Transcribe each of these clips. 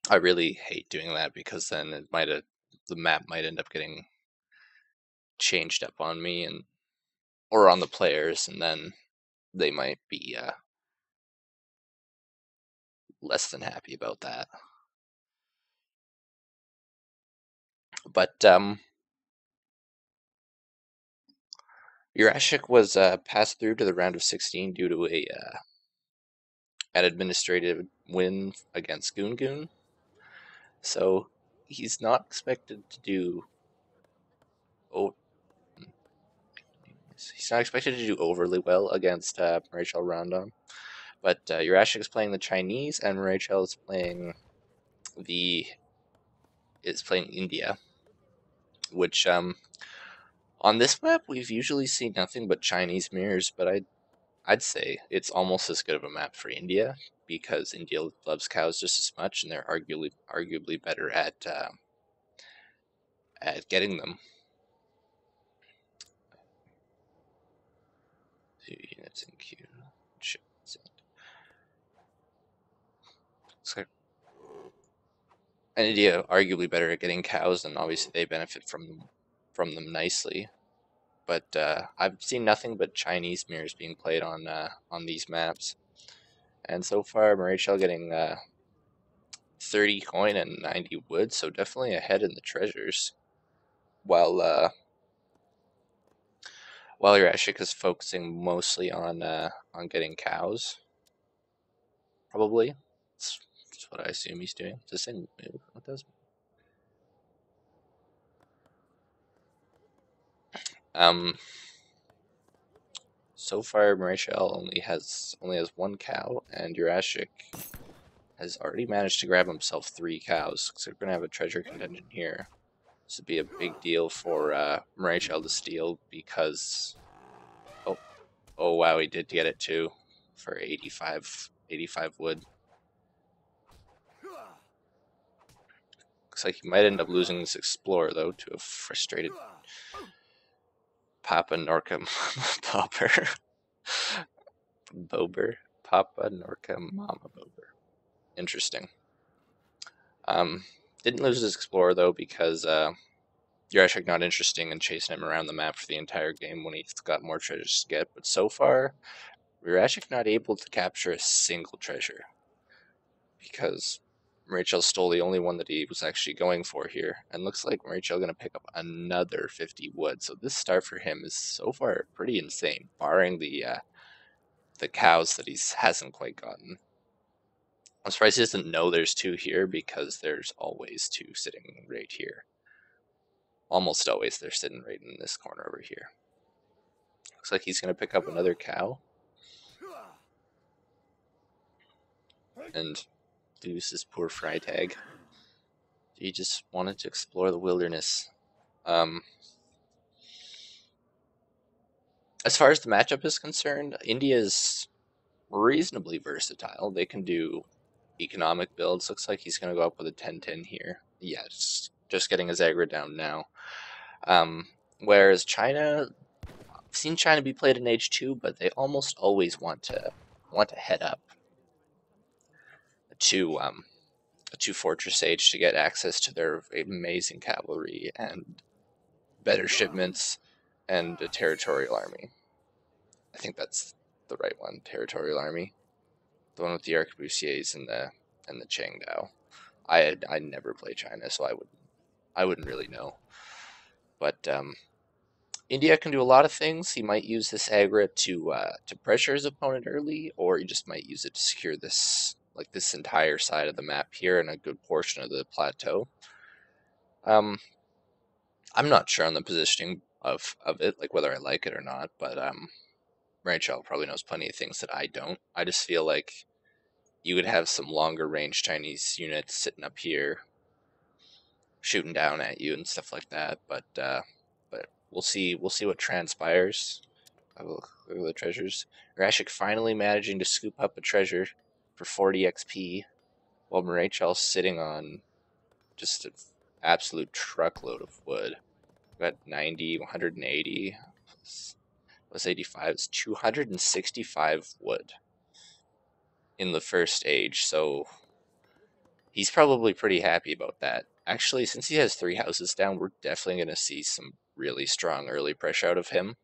I really hate doing that because then the map might end up getting changed up on me and or on the players, and then they might be less than happy about that. But Yurashic was passed through to the round of 16 due to an administrative win against Goon. So he's not expected to do. Oh, he's not expected to do overly well against Rachel Rondon. But Yurashic is playing the Chinese, and Rachel the is playing India, which on this map we've usually seen nothing but Chinese mirrors. But I'd say it's almost as good of a map for India because India loves cows just as much, and they're arguably better at getting them. 2 units in queue. And India arguably better at getting cows, and obviously they benefit from them nicely. But I've seen nothing but Chinese mirrors being played on these maps, and so far Marichal getting 30 coin and 90 wood, so definitely ahead in the treasures. While Yurashic is focusing mostly on getting cows, probably. That's what I assume he's doing. It's the same move. What does? So far Marichal only has one cow, and Yurashic has already managed to grab himself 3 cows. So we're gonna have a treasure contention here. This would be a big deal for Marichal to steal because oh wow, he did get it too for 85 wood. Looks like he might end up losing this explorer though to a frustrated Papa Norca Popper. Bober. Papa Norca Mama Bober. Interesting. Didn't lose his explorer though because Yurashic not interesting in chasing him around the map for the entire game when he's got more treasures to get. But so far, Yurashic not able to capture a single treasure because Rachel stole the only one that he was actually going for here, and looks like Rachel going to pick up another 50 wood. So this start for him is so far pretty insane, barring the cows that he hasn't quite gotten. I'm surprised he doesn't know there's 2 here because there's always 2 sitting right here. Almost always they're sitting right in this corner over here. Looks like he's going to pick up another cow and lose his poor Freitag. He just wanted to explore the wilderness. As far as the matchup is concerned, India is reasonably versatile. They can do economic builds. Looks like he's going to go up with a 10-10 here. Yeah, just getting his aggro down now. Whereas China, I've seen China be played in H2, but they almost always want to head up to Fortress H to get access to their amazing cavalry and better shipments and a territorial army. I think that's the right one, territorial army. The one with the arquebusiers and the Changdao. I never play China, so I wouldn't really know. But India can do a lot of things. He might use this aggro to pressure his opponent early, or he just might use it to secure this entire side of the map here and a good portion of the plateau. I'm not sure on the positioning of it, like whether I like it or not, but Rachel probably knows plenty of things that I don't. I just feel like you would have some longer range Chinese units sitting up here shooting down at you and stuff like that, but we'll see what transpires. Look at the treasures. Yurashic finally managing to scoop up a treasure for 40 XP, while Marachal's sitting on just an absolute truckload of wood. Got 90, 180, plus 85. It's 265 wood in the first age, so He's probably pretty happy about that. Actually, since he has 3 houses down, we're definitely going to see some really strong early pressure out of him.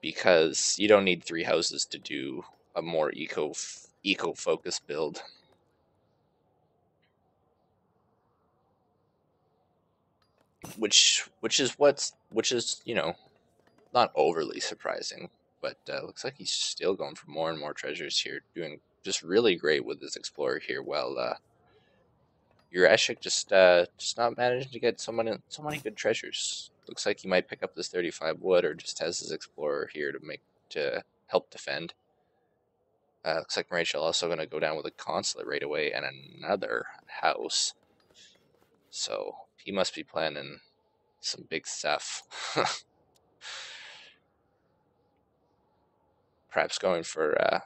Because you don't need 3 houses to do a more eco-focused build. Which is, you know, not overly surprising, but looks like he's still going for more and more treasures here, doing just really great with his explorer here. While Yurashic just not managing to get so many good treasures. Looks like he might pick up this 35 wood, or just has his explorer here to help defend. Looks like Rachel also going to go down with a consulate right away and another house. So he must be planning some big stuff. Perhaps going for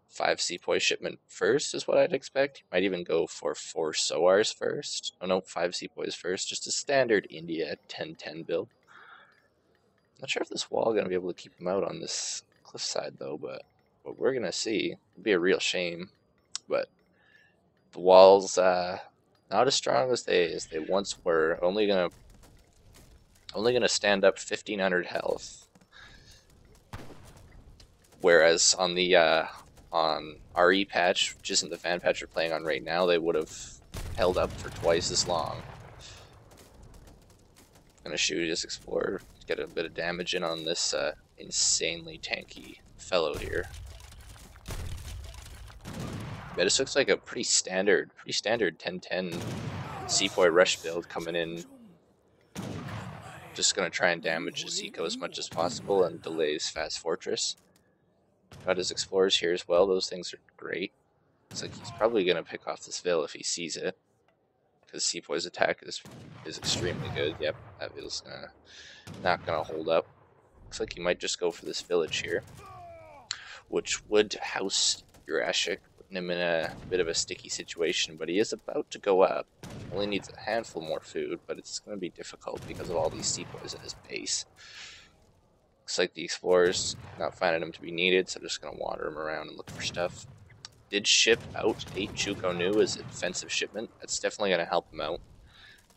5 sepoy shipment first is what I'd expect. Might even go for 4 soars first. Oh no, 5 sepoys first. Just a standard India 10-10 build. Not sure if this wall is going to be able to keep him out on this cliffside though, but what we're going to see would be a real shame. But the walls not as strong as they once were. Only gonna stand up 1500 health. Whereas on the on RE patch, which isn't the fan patch we're playing on right now, they would have held up for twice as long. Gonna shoot his explorer, get a bit of damage in on this insanely tanky fellow here. But this looks like a pretty standard 10-10 sepoy rush build coming in. Just gonna try and damage his eco as much as possible and delay his fast fortress. Got his explorers here as well. Those things are great. Looks like he's probably gonna pick off this Vil if he sees it, because sepoy's attack is extremely good. Yep, that Vil's not gonna hold up. Looks like he might just go for this village here, which would house Yurashic, putting him in a bit of a sticky situation. But he is about to go up. Only needs a handful more food, but it's going to be difficult because of all these sepoys at his base. Looks like the explorer's not finding him to be needed, so just going to wander him around and look for stuff. Did ship out 8 Chuko Nu as a defensive shipment. That's definitely going to help him out.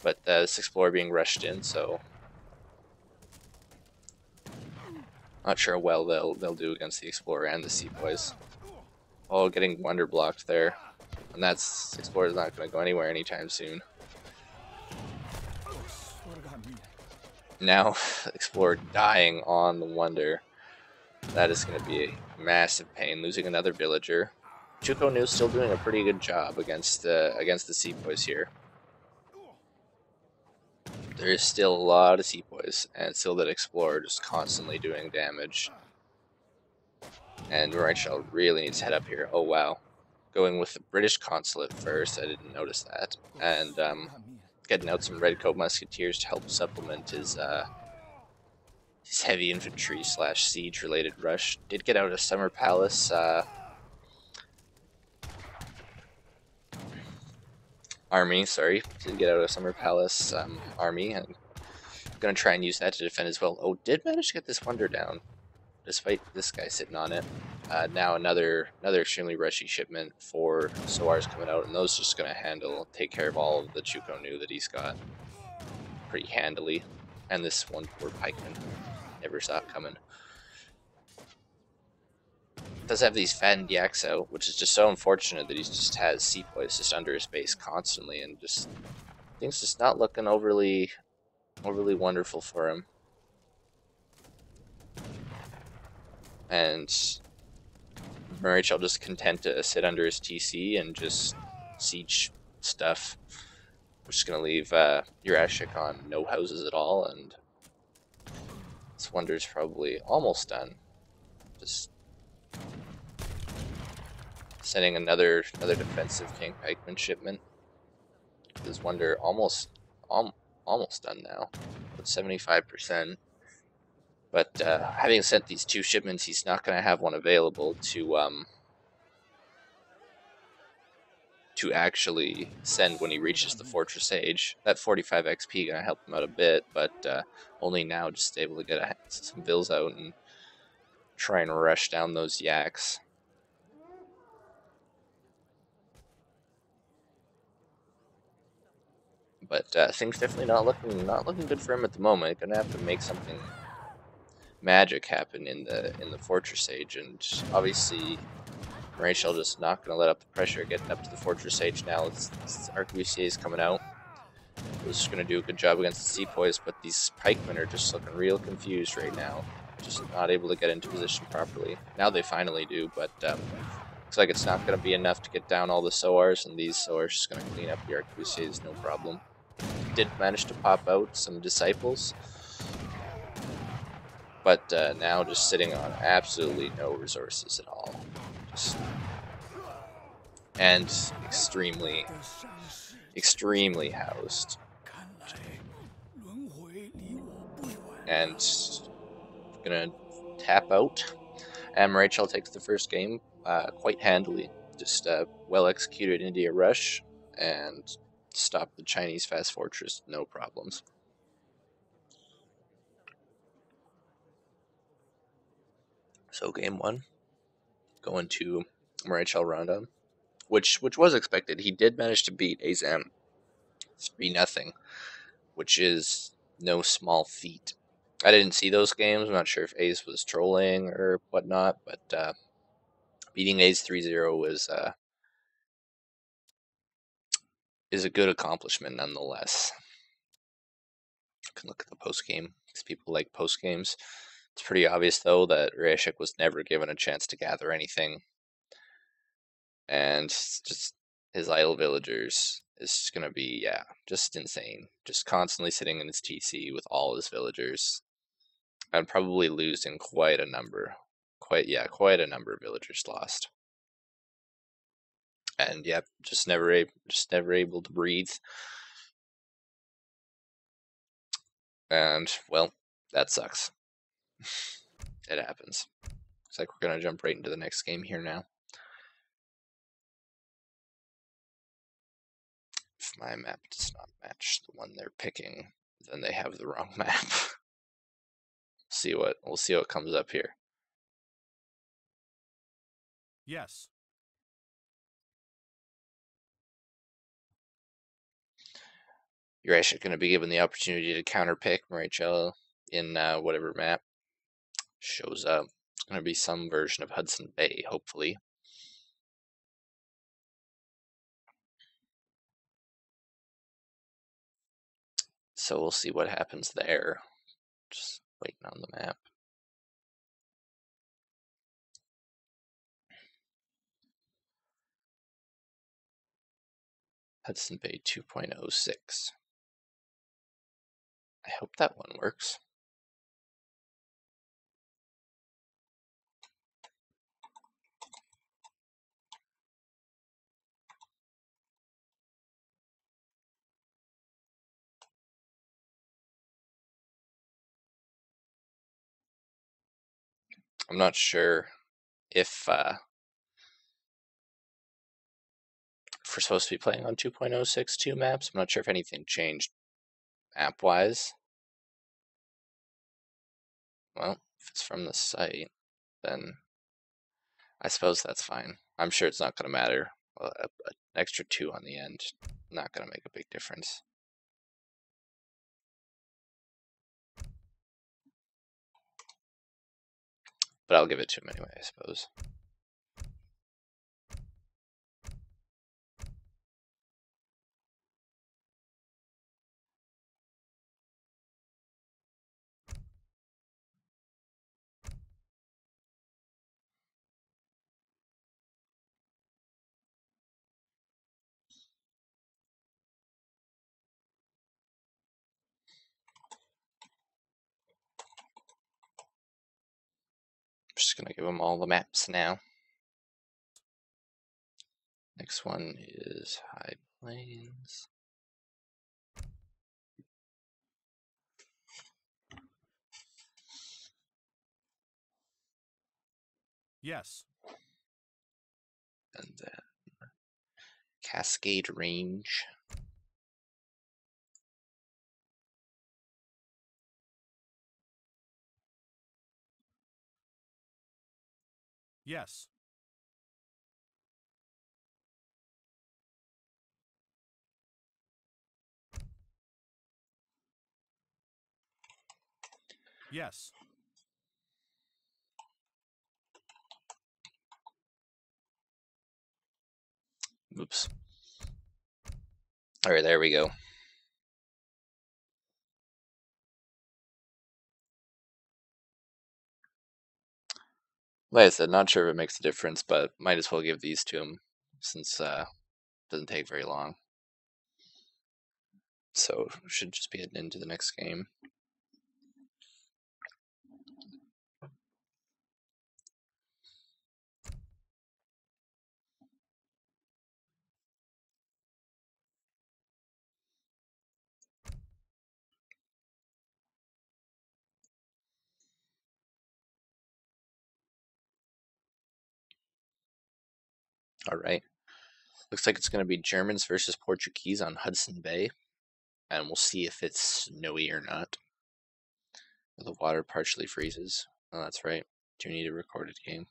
But this explorer being rushed in, so not sure how well they'll do against the explorer and the sepoys. Oh, getting wonder blocked there. And that's explorer's not going to go anywhere anytime soon. Now, explorer dying on the wonder. That is going to be a massive pain, losing another villager. Chuko Nu still doing a pretty good job against the sepoys here. There is still a lot of sepoys, and still that explorer just constantly doing damage. And Rachel really needs to head up here. Oh wow. Going with the British consulate first, I didn't notice that. And getting out some Redcoat Musketeers to help supplement his heavy infantry / siege related rush. Did get out a Summer Palace army, sorry. Did get out a Summer Palace army, and I'm gonna try and use that to defend as well. Oh, did manage to get this wonder down, despite this guy sitting on it. Now another extremely rushy shipment for Soars coming out, and those just going to take care of all of the Chuko Nu that he's got pretty handily. And this one poor pikeman, never saw it coming. Does have these fattened yaks out, which is just so unfortunate that he just has sepoys just under his base constantly, and just things just not looking overly wonderful for him. And Marichal just content to sit under his TC and just siege stuff, which is going to leave Yurashic on no houses at all, and this wonder's probably almost done. Just sending another defensive king pikeman shipment. This wonder almost done now, with 75%. But having sent these 2 shipments, he's not going to have one available to actually send when he reaches the fortress age. That 45 XP going to help him out a bit, but only now just able to get some Vils out and try and rush down those yaks. But things definitely not looking good for him at the moment. Gonna have to make something magic happen in the Fortress Age, and obviously Rachel just not gonna let up the pressure. Getting up to the Fortress Age now. It's RQCA is coming out. Was just gonna do a good job against the Sepoys, but these pikemen are just looking real confused right now. Just not able to get into position properly. Now they finally do, but looks like it's not gonna be enough to get down all the SOARs, and these SOARs just gonna clean up the RQCAs, no problem. Did manage to pop out some disciples, but now just sitting on absolutely no resources at all. Just and extremely housed. And gonna tap out. And Rachel takes the first game quite handily. Just well executed India rush and stop the Chinese fast fortress, no problems. So game one, going to Rachel Ronda, which was expected. He did manage to beat Azam 3-0, which is no small feat. I didn't see those games. I'm not sure if Ace was trolling or whatnot, but beating Ace 3-0 is a good accomplishment nonetheless. You can look at the post game because people like post games. It's pretty obvious though that Yurashic was never given a chance to gather anything, and just his idle villagers is just gonna be just insane. Just constantly sitting in his TC with all his villagers, and probably losing quite a number, quite a number of villagers lost. And just never able to breathe. And well, that sucks. It happens. Looks like we're gonna jump right into the next game here now. If my map does not match the one they're picking, then they have the wrong map. We'll see what comes up here. Yes. You're actually going to be given the opportunity to counterpick Maricello in whatever map shows up. It's going to be some version of Hudson Bay, hopefully. So we'll see what happens there. Just waiting on the map. Hudson Bay 2.06. I hope that one works. I'm not sure if we're supposed to be playing on 2.062 maps. I'm not sure if anything changed map-wise. Well, if it's from the site, then I suppose that's fine. I'm sure it's not going to matter. An extra 2 on the end, not going to make a big difference. But I'll give it to him anyway, I suppose. I'm just going to give him all the maps now. Next one is High Plains. Yes. And then Cascade Range. Yes. Yes. Oops. All right, there we go. Like I said, not sure if it makes a difference, but might as well give these to him since it doesn't take very long. So should just be heading into the next game. All right. Looks like it's going to be Germans versus Portuguese on Hudson Bay, and we'll see if it's snowy or not. The water partially freezes. Oh, that's right. Do need a recorded game.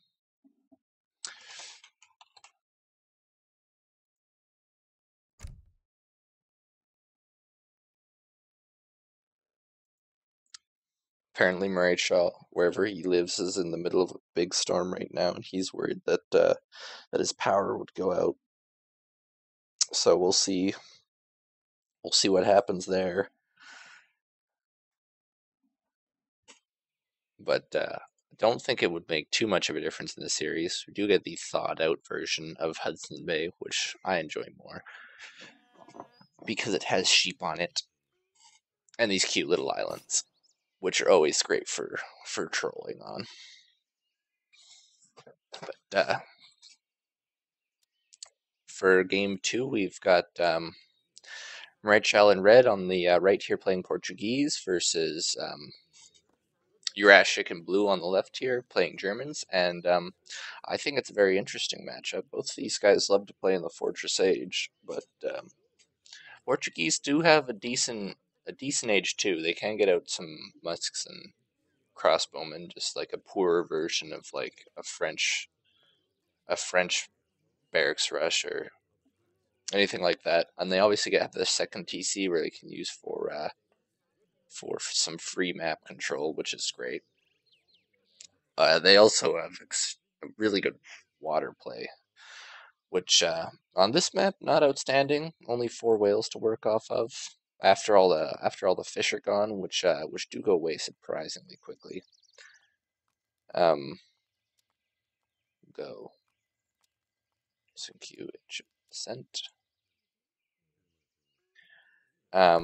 Apparently, Murray Shaw, wherever he lives, is in the middle of a big storm right now, and he's worried that that his power would go out. So we'll see. We'll see what happens there. But I don't think it would make too much of a difference in the series. We do get the thawed-out version of Hudson Bay, which I enjoy more because it has sheep on it and these cute little islands, which are always great for trolling on. But for game 2, we've got Rachel in red on the right here playing Portuguese versus Yurashic in blue on the left here playing Germans, and I think it's a very interesting matchup. Both of these guys love to play in the Fortress Age, but Portuguese do have a decent age too. They can get out some musks and crossbowmen, just like a poorer version of like a French barracks rush or anything like that. And they obviously get the second TC where they can use for some free map control, which is great. They also have really good water play, which on this map not outstanding. Only 4 whales to work off of after all the fish are gone, which do go away surprisingly quickly. Go. Sync sent. Not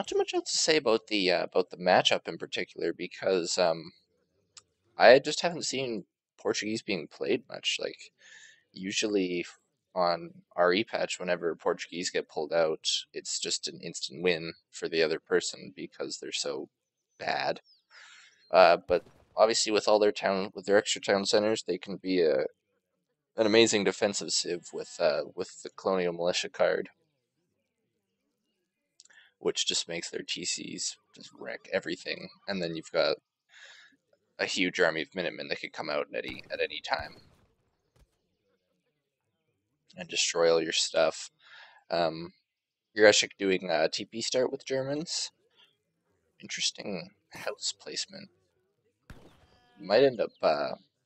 too much else to say about the matchup in particular because I just haven't seen Portuguese being played much. Like usually on RE patch, whenever Portuguese get pulled out, it's just an instant win for the other person because they're so bad. But obviously, with all their extra town centers, they can be an amazing defensive civ with the Colonial Militia card, which just makes their TCs just wreck everything. And then you've got a huge army of Minutemen that could come out at any time and destroy all your stuff. Yurashic doing a TP start with Germans. Interesting house placement. Might end up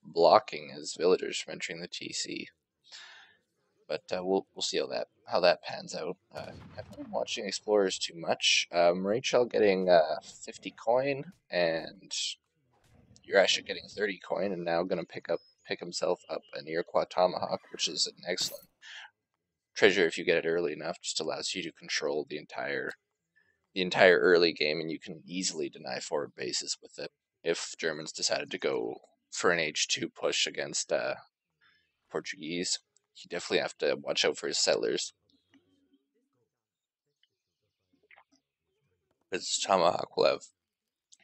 blocking his villagers from entering the TC. But we'll see how that pans out. I haven't been watching Explorers too much. Rachel getting 50 coin and Yurashic getting 30 coin, and now going to pick himself up an Iroquois Tomahawk, which is an excellent treasure if you get it early enough. Just allows you to control the entire early game, and you can easily deny forward bases with it if Germans decided to go for an H2 push against Portuguese. You definitely have to watch out for his settlers. His Tomahawk will have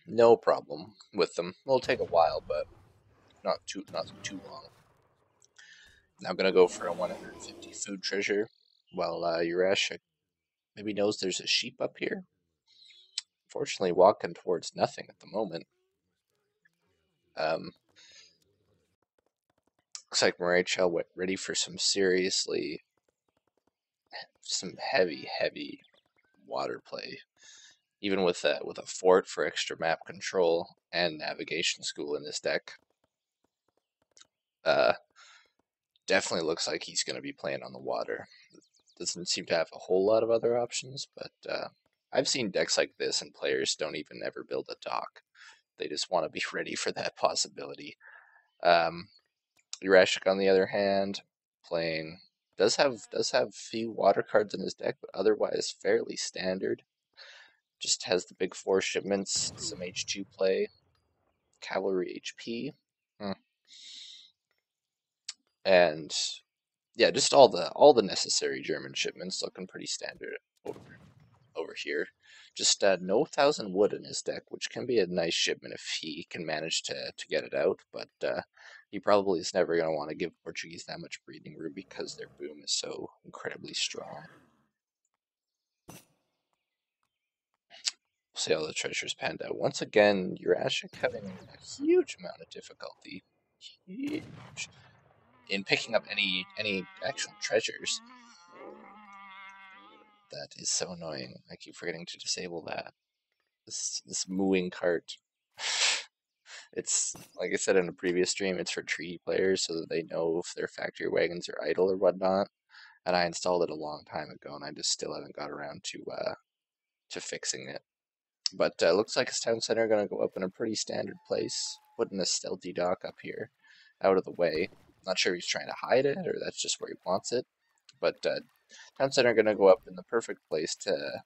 no problem with them. It'll take a while, but not too long. Now gonna go for a 150 food treasure, while Yurashic maybe knows there's a sheep up here. Fortunately, walking towards nothing at the moment. Looks like Marichal went ready for some heavy water play. even with a fort for extra map control and navigation school in this deck. Definitely looks like he's going to be playing on the water. Doesn't seem to have a whole lot of other options, but I've seen decks like this and players don't even ever build a dock. They just want to be ready for that possibility. Yurashic, on the other hand, playing does have few water cards in his deck, but otherwise fairly standard. Just has the big 4 shipments, some H2 play, cavalry HP, and yeah, just all the necessary German shipments, looking pretty standard over here. Just no 1,000 wood in his deck, which can be a nice shipment if he can manage to get it out, but he probably is never going to want to give Portuguese that much breathing room because their boom is so incredibly strong. We'll see how the treasures panned out. Once again, Yurashic having a huge amount of difficulty, huge, in picking up any actual treasures. That is so annoying. I keep forgetting to disable that. This mooing cart. It's, like I said in a previous stream, it's for treaty players so that they know if their factory wagons are idle or whatnot. And I installed it a long time ago, and I just still haven't got around to fixing it. But looks like his town center going to go up in a pretty standard place, putting a stealthy dock up here, out of the way. Not sure if he's trying to hide it or that's just where he wants it. But town center going to go up in the perfect place to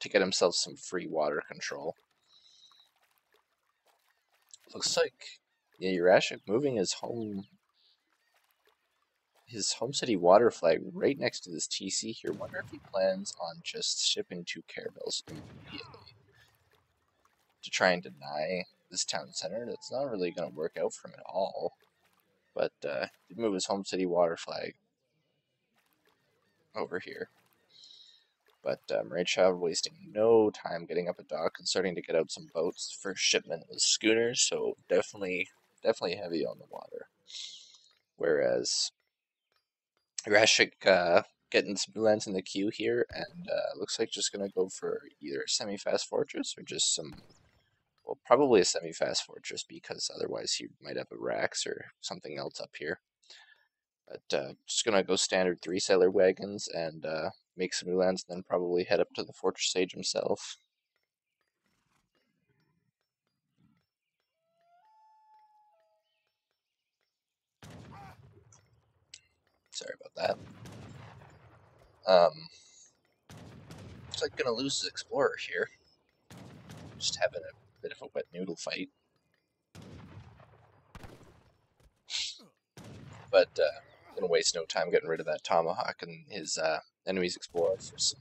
get himself some free water control. Looks like, yeah, Yurashic moving his home city water flag right next to this TC here. Wonder if he plans on just shipping 2 caravels immediately to try and deny this town center. That's not really going to work out for him at all. But he'd move his home city water flag over here. But Child wasting no time getting up a dock and starting to get out some boats. First shipment was schooners, so definitely heavy on the water. Whereas Yurashic getting some lands in the queue here, and looks like just going to go for either a semi-fast fortress or just some, well, probably a semi-fast fortress because otherwise he might have a Rax or something else up here. But just going to go standard 3 sailor wagons and make some new lands, and then probably head up to the Fortress Sage himself. Sorry about that. Looks like going to lose his Explorer here. Just having a bit of a wet noodle fight. But going to waste no time getting rid of that Tomahawk and his enemy's Explorer for some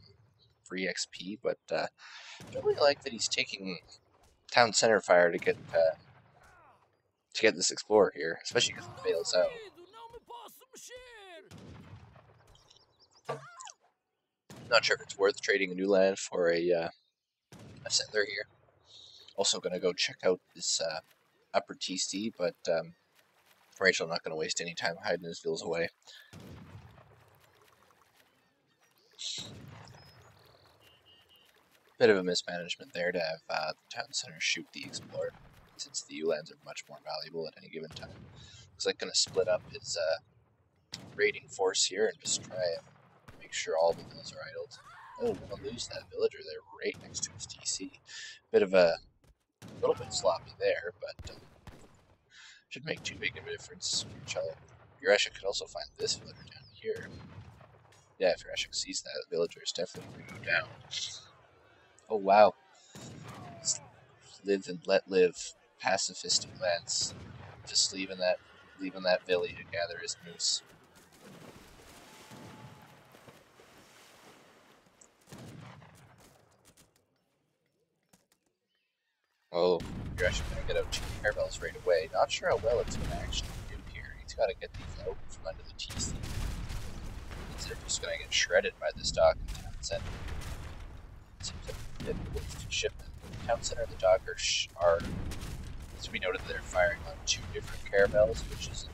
free XP. But I really like that he's taking town center fire to get this Explorer here, especially because it fails out. Not sure if it's worth trading a new land for a settler here. Also going to go check out this upper TC, but Rachel not going to waste any time hiding his vills away. Bit of a mismanagement there to have the town center shoot the Explorer, since the U-lands are much more valuable at any given time. Looks like going to split up his raiding force here and just try and make sure all the vills are idled. Oh, going to lose that villager there right next to his TC. Bit of a little bit sloppy there, but should make too big of a difference. Yurashic could also find this villager down here. Yeah, if Yurashic sees that, the villager is definitely going to go down. Oh wow. Live and let live. Pacifistic lance. Just leaving that villy to gather his moose. Oh, you're actually going to get out 2 caravels right away. Not sure how well it's going to actually do here. He's got to get these out from under the TC. They're just going to get shredded by this dock in town center. Seems like a bit of a wasted shipment. Town center and the dock are, as we noted, they're firing on 2 different caravels, which isn't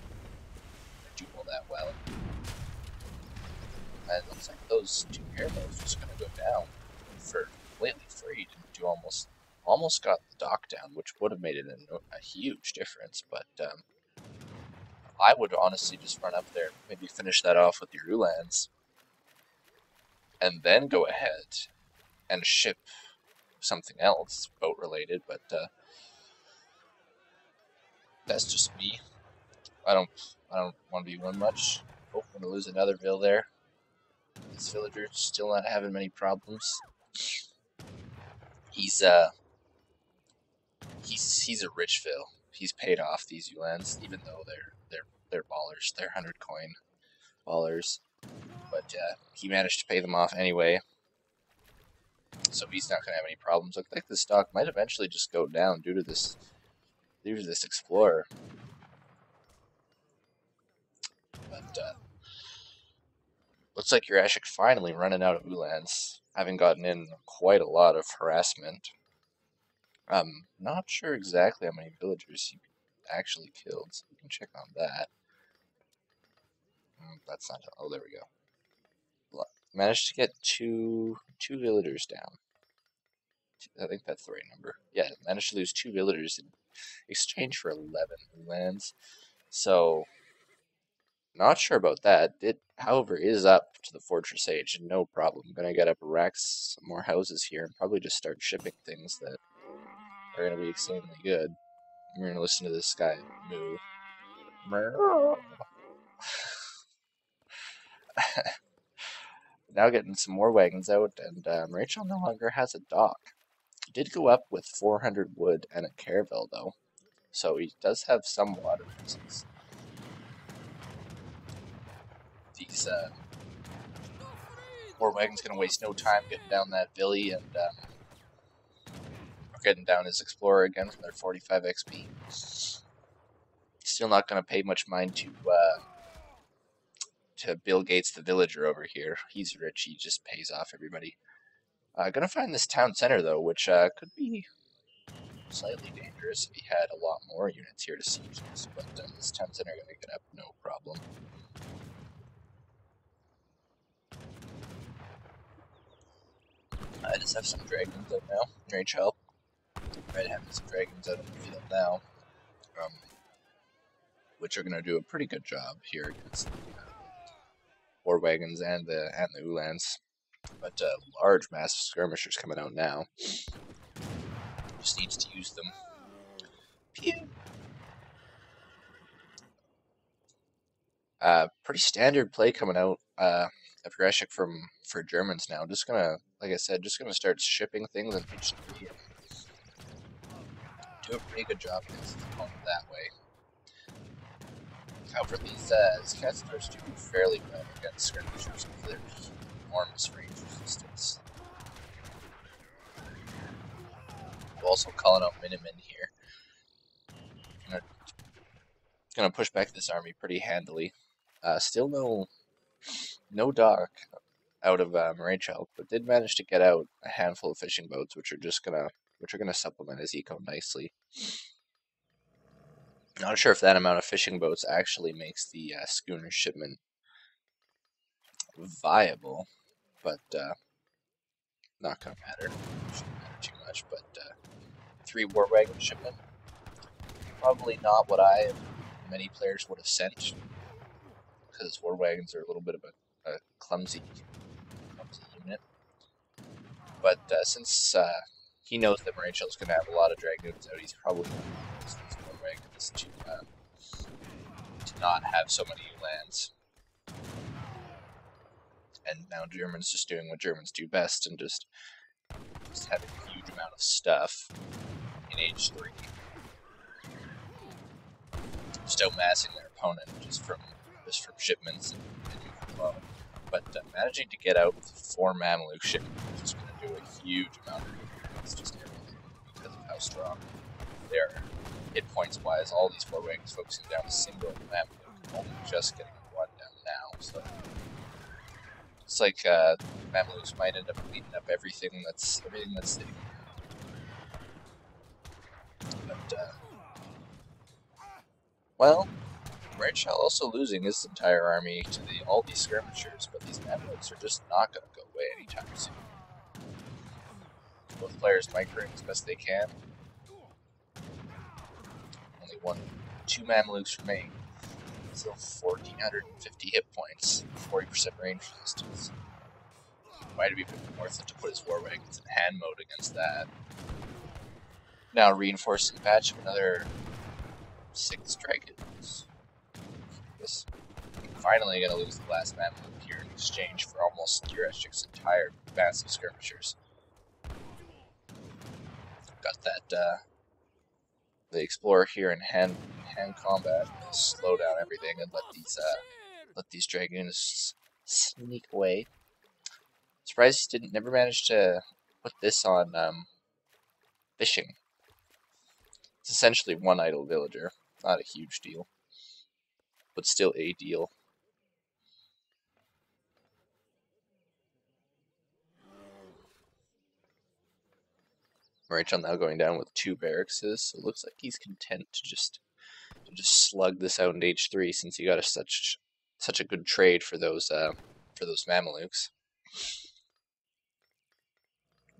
doing all that well. And it looks like those 2 caravels are just going to go down for completely free. Didn't do almost got the dock down, which would have made it a huge difference. But I would honestly just run up there, maybe finish that off with your Ulans, and then go ahead and ship something else boat related. But that's just me. I don't want to be one much. Oh, I'm gonna lose another vill there. This villager still not having many problems. He's a rich vill. He's paid off these Ulans, even though they're ballers. They're 100 coin ballers. But he managed to pay them off anyway. So he's not gonna have any problems. Looks like the stock might eventually just go down due to this explorer. But looks like Yurashic finally running out of Ulans, having gotten in quite a lot of harassment. I'm not sure exactly how many villagers he actually killed, so we can check on that. That's not. Oh, there we go. Managed to get two villagers down. I think that's the right number. Yeah, managed to lose 2 villagers in exchange for 11 lands. So, not sure about that. It, however, is up to the Fortress Age, no problem. I'm gonna get up racks, some more houses here, and probably just start shipping things that are gonna be extremely good. You're gonna listen to this guy moo. Now getting some more wagons out, and Rachel no longer has a dock. He did go up with 400 wood and a caravel, though, so he does have some water resources. These war wagons gonna waste no time getting down that Billy and getting down his Explorer again from their 45 XP. Still not gonna pay much mind to Bill Gates the villager over here. He's rich, he just pays off everybody. Gonna find this town center though, which could be slightly dangerous if he had a lot more units here to siege this, but this town center gonna get up no problem. I just have some dragons out now. Range help. Right, having some dragons out in the field now, which are gonna do a pretty good job here against the war wagons and the Ulans. But large, massive skirmishers coming out now. Just needs to use them. Pew. Pretty standard play coming out of Yurashic for Germans now. Just gonna, like I said, just gonna start shipping things in H3 and do a pretty good job against the opponent that way. However, these Catstars do fairly well against skirmishers with their enormous range resistance. I'm also calling out Miniman here. Gonna push back this army pretty handily. Still no dock out of Marechal, but did manage to get out a handful of fishing boats, which are gonna supplement his eco nicely. Not sure if that amount of fishing boats actually makes the schooner shipment viable, but not gonna matter. Shouldn't matter too much. But 3 war wagon shipment, probably not what I and many players would have sent, because war wagons are a little bit of a clumsy unit. But since he knows that Marachel's going to have a lot of dragoons out, he's probably going to use these war wagons to not have so many lands. And now Germans just doing what Germans do best and just having a huge amount of stuff in H3. Just outmassing their opponent just from shipments and alone. But managing to get out with 4 Mameluke shipments is just going to do a huge amount of damage. Just everything because of how strong they are. Hit points wise, all these 4 wagons focusing down a single Mameluke, only just getting 1 down now. So it's like Mamelukes might end up cleaning up everything that's sitting. But well, Marechal also losing his entire army to all these skirmishers, but these Mamelukes are just not going to go away anytime soon. Both players microing as best they can. Only two Mamelukes remain. Still 1,450 hit points, 40% range resistance. Might have been worth it to put his war wagons in hand mode against that. Now reinforcing the batch of another 6 dragons. This finally going to lose the last Mameluke here in exchange for almost Yurashic's entire massive skirmishers. Got that the explorer here in hand combat, slow down everything and let these dragoons sneak away. Surprised he never managed to put this on fishing. It's essentially one idle villager, not a huge deal, but still a deal. Rachel now going down with 2 barracks, so it looks like he's content to just slug this out in H3 since he got such a good trade for those Mamelukes.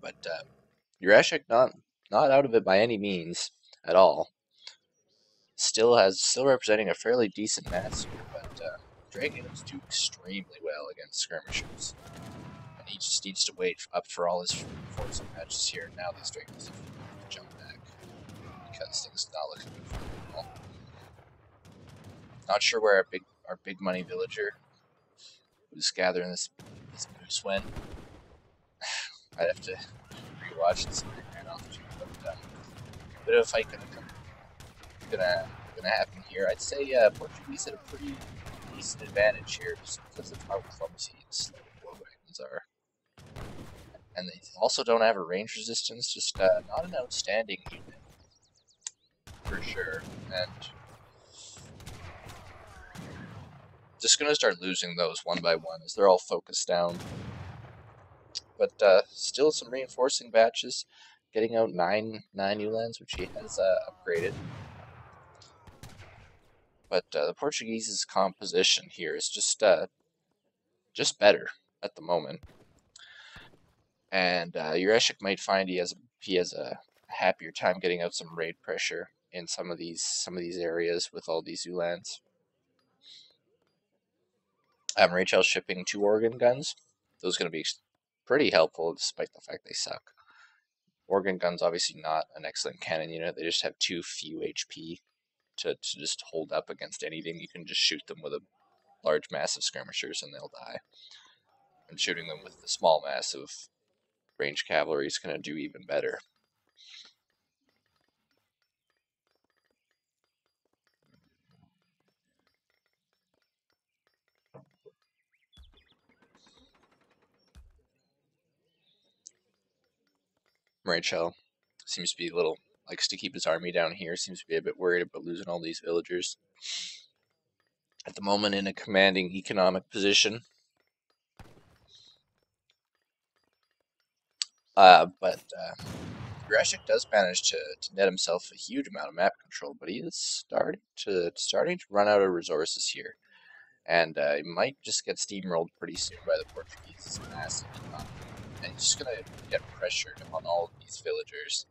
But Yurashic not out of it by any means at all. Still representing a fairly decent mass here, but dragons do extremely well against skirmishers. And he just needs to wait up for all his forcing patches here. Now these dragons have to jump back because things are not looking good for them at all. Not sure where our big money villager who's gathering this moose went. I'd have to rewatch this and off too, but a bit of a fight gonna happen here. I'd say Portuguese at a pretty decent advantage here just because of how clumsy and slow war wagons are. And they also don't have a range resistance, just not an outstanding unit for sure. And just gonna start losing those one by one as they're all focused down. But still some reinforcing batches, getting out 9 Ulans, which he has upgraded. But the Portuguese's composition here is just better at the moment. And Yurashic might find he has a happier time getting out some raid pressure in some of these areas with all these Ulans. Rachel shipping 2 organ guns. Those are going to be pretty helpful despite the fact they suck. Organ guns obviously not an excellent cannon unit. They just have too few HP to just hold up against anything. You can just shoot them with a large mass of skirmishers and they'll die. And shooting them with the small mass of ranged cavalry is going to do even better. Rachel seems to be likes to keep his army down here, seems to be a bit worried about losing all these villagers. At the moment in a commanding economic position. But Yurashic does manage to net himself a huge amount of map control, but he is starting to run out of resources here. And he might just get steamrolled pretty soon by the Portuguese massive economy. And he's just going to get pressured on all of these villagers,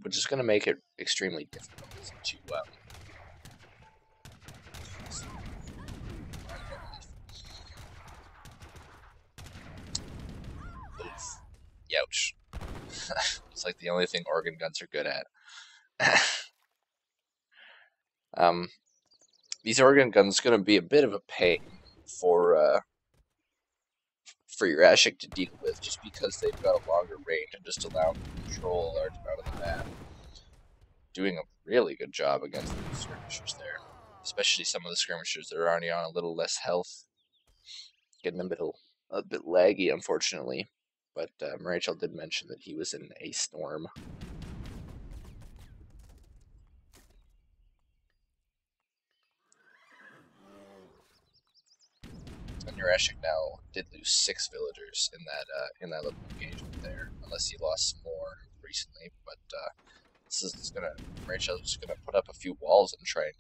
which is going to make it extremely difficult to Youch. It's like the only thing organ guns are good at. These organ guns are going to be a bit of a pain for Yurashic to deal with, just because they've got a longer range and just allow them to control a large amount of the map. Doing a really good job against the skirmishers there, especially some of the skirmishers that are already on a little less health. Getting a bit laggy, unfortunately. But Rachel did mention that he was in a storm. And Yurashic now did lose 6 villagers in that little engagement there, unless he lost some more recently. But Rachel's just gonna put up a few walls and try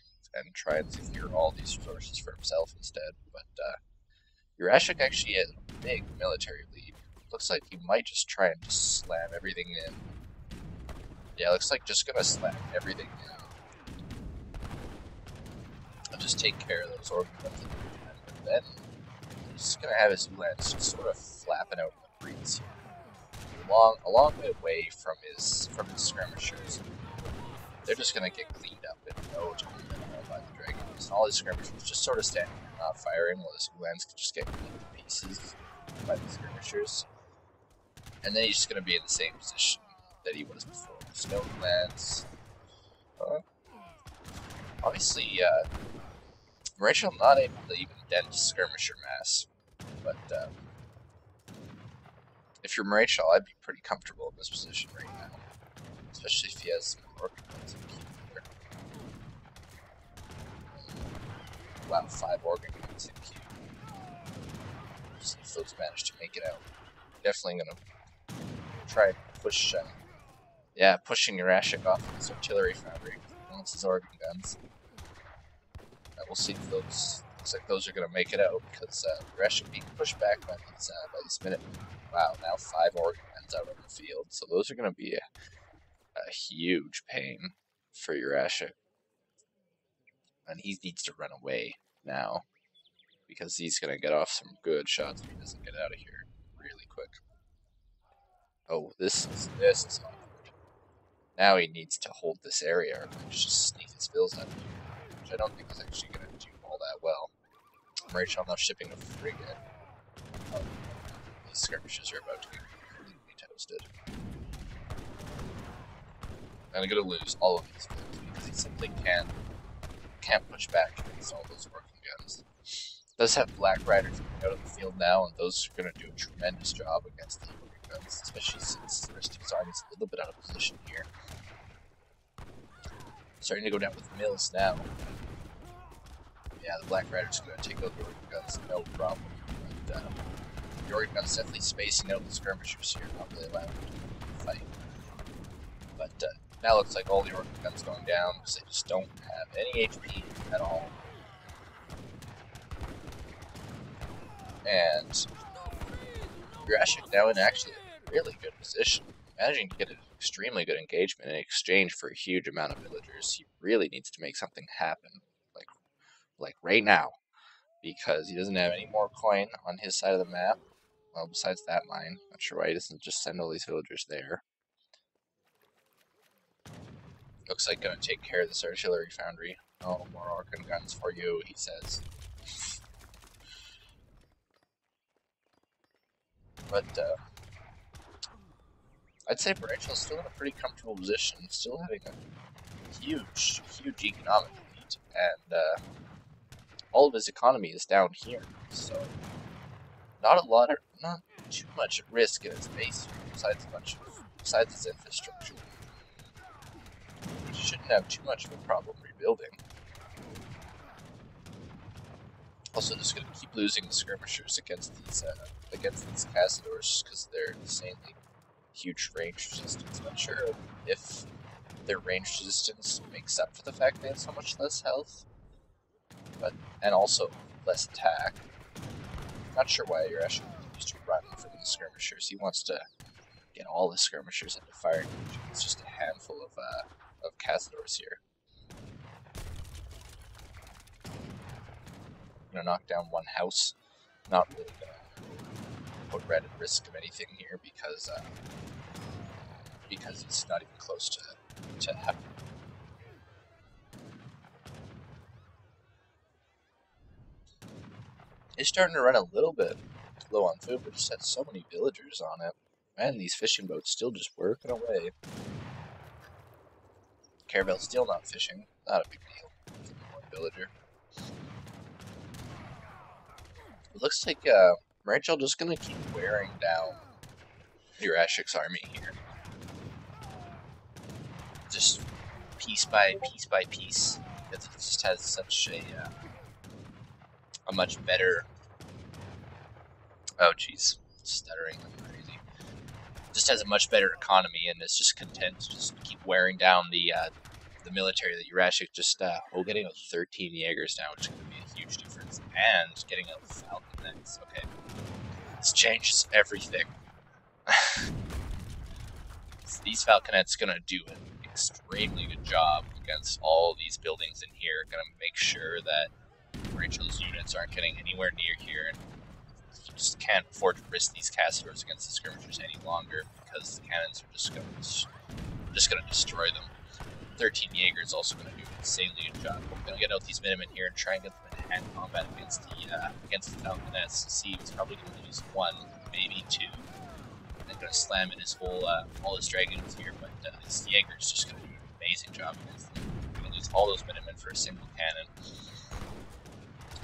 and secure all these resources for himself instead. But Yurashic actually has a big military lead. Looks like he might just try and just slam everything in. Yeah, looks like just gonna slam everything in. I'll just take care of those organ guns at the end, and then he's just gonna have his Ulans just sort of flapping out in the breeze here. A long way away from his skirmishers. They're just gonna get cleaned up in no time by the dragons. And all his skirmishers just sort of standing there not firing while his Ulans can just get cleaned to pieces by the skirmishers. And then he's just gonna be in the same position that he was before. Stone lands. Obviously, Rachel not able to even dent skirmisher mass, but if you're Rachel, I'd be pretty comfortable in this position right now, especially if he has some organ guns in queue here. Wow, 5 organ guns in queue. See if those manage to make it out. Definitely gonna try and push. Yeah, pushing Yurashic off of his artillery foundry. Wants his organ guns. We'll see if those. Looks like those are going to make it out because Yurashic being pushed back by these minute. Wow, now 5 organ guns out on the field. So those are going to be a huge pain for Yurashic. And he needs to run away now because he's going to get off some good shots if he doesn't get out of here really quick. Oh, this is awkward. Now he needs to hold this area or just sneak his bills out of here, which I don't think is actually going to do all that well. Rachel now shipping a frigate. Oh, these skirmishes are about to get completely toasted. And I'm going to lose all of these bills because he simply can't push back against all those working guns. Does have Black Riders out of the field now, and those are going to do a tremendous job against the working guns, especially since the rest of his army's a little bit out of position here. Starting to go down with mills now. Yeah, the Black Riders are going to take out the organ guns, no problem. But the organ guns definitely spacing out the skirmishers here, not really allowing them to fight. But now looks like all the organ guns going down because they just don't have any HP at all. And Yurashic now in actually a really good position, managing to get an extremely good engagement in exchange for a huge amount of villagers. He really needs to make something happen, like right now, because he doesn't have any more coin on his side of the map. Well, besides that mine, not sure why he doesn't just send all these villagers there. Looks like gonna take care of this artillery foundry. Oh, more organ guns for you, he says. But I'd say Rachel's still in a pretty comfortable position, still having a huge economic lead, and all of his economy is down here, so not too much at risk in his base here, besides his infrastructure, which shouldn't have too much of a problem rebuilding. Also, just going to keep losing the skirmishers against these castadors because they're insanely huge range resistance. I'm not sure if their range resistance makes up for the fact they have so much less health, and also less attack. Not sure why Yurashic continues to run from the skirmishers. He wants to get all the skirmishers into firing range. It's just a handful of castadors here. Gonna knock down one house. Not really gonna put Red at risk of anything here because he's not even close to happening. It's starting to run a little bit low on food, but just had so many villagers on it. And these fishing boats still just working away. Caravel's still not fishing. Not a big deal. One villager. It looks like Rachel just gonna keep wearing down Yurashic's army here. Just piece by piece. It just has such a much better. Oh jeez, stuttering like crazy. Just has a much better economy and is just content to just keep wearing down the military that Yurashic just getting out 13 Jaegers now, which is going to be a huge difference, and getting out Falcon next. Okay, this changes everything. These Falconets gonna do an extremely good job against all these buildings in here. Gonna make sure that Rachel's units aren't getting anywhere near here, and just can't afford to risk these castors against the skirmishers any longer because the cannons are just gonna destroy them. 13 Jaegers also gonna do an insanely good job. We're gonna get out these Minutemen here and try and get them into hand combat against the Falconets. See, he's probably gonna lose one, maybe two. And gonna slam in his whole all his dragons here, but this Jaeger's just gonna do an amazing job against them. Gonna lose all those Minutemen for a single cannon.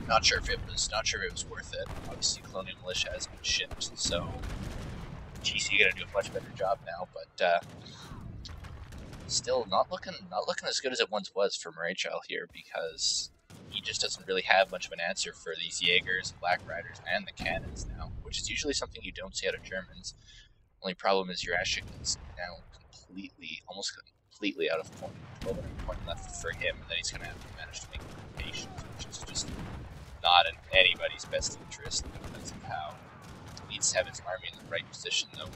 Not sure if it was worth it. Obviously, Colonial Militia has been shipped, so GC gonna do a much better job now, but still not looking as good as it once was for Marichal here, because he just doesn't really have much of an answer for these Jaegers, Black Riders, and the cannons now, which is usually something you don't see out of Germans. Only problem is Yurashic is now almost completely out of point. 1200 point left for him, and then he's gonna have to manage to make patience, which is just not in anybody's best interest because of how he needs to have his army in the right position, though.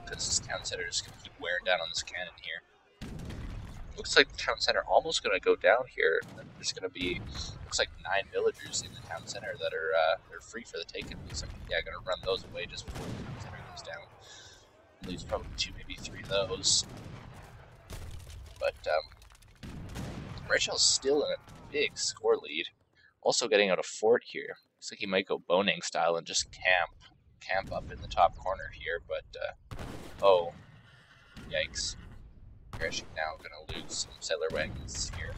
Because this town center is going to keep wearing down on this cannon here. Looks like the town center almost going to go down here. There's going to be, looks like 9 villagers in the town center that are they're free for the taking. Looks like, yeah, going to run those away just before the town center goes down. Lose probably 2, maybe 3 of those. But Rachel's still in a big score lead. Also getting out a fort here. Looks like he might go Boning style and just camp up in the top corner here, but oh, yikes. Yurashic now gonna lose some settler wagons here.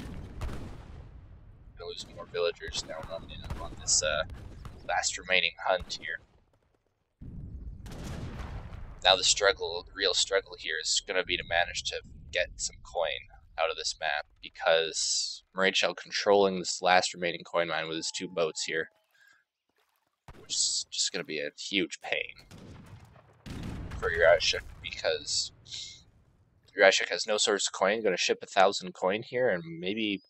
Gonna lose more villagers now running up on this last remaining hunt here. Now the real struggle here is gonna be to manage to get some coin out of this map, because Marichal controlling this last remaining coin mine with his 2 boats here, which is just going to be a huge pain for Yurashic, because Yurashic has no source of coin. Going to ship 1,000 coin here, and maybe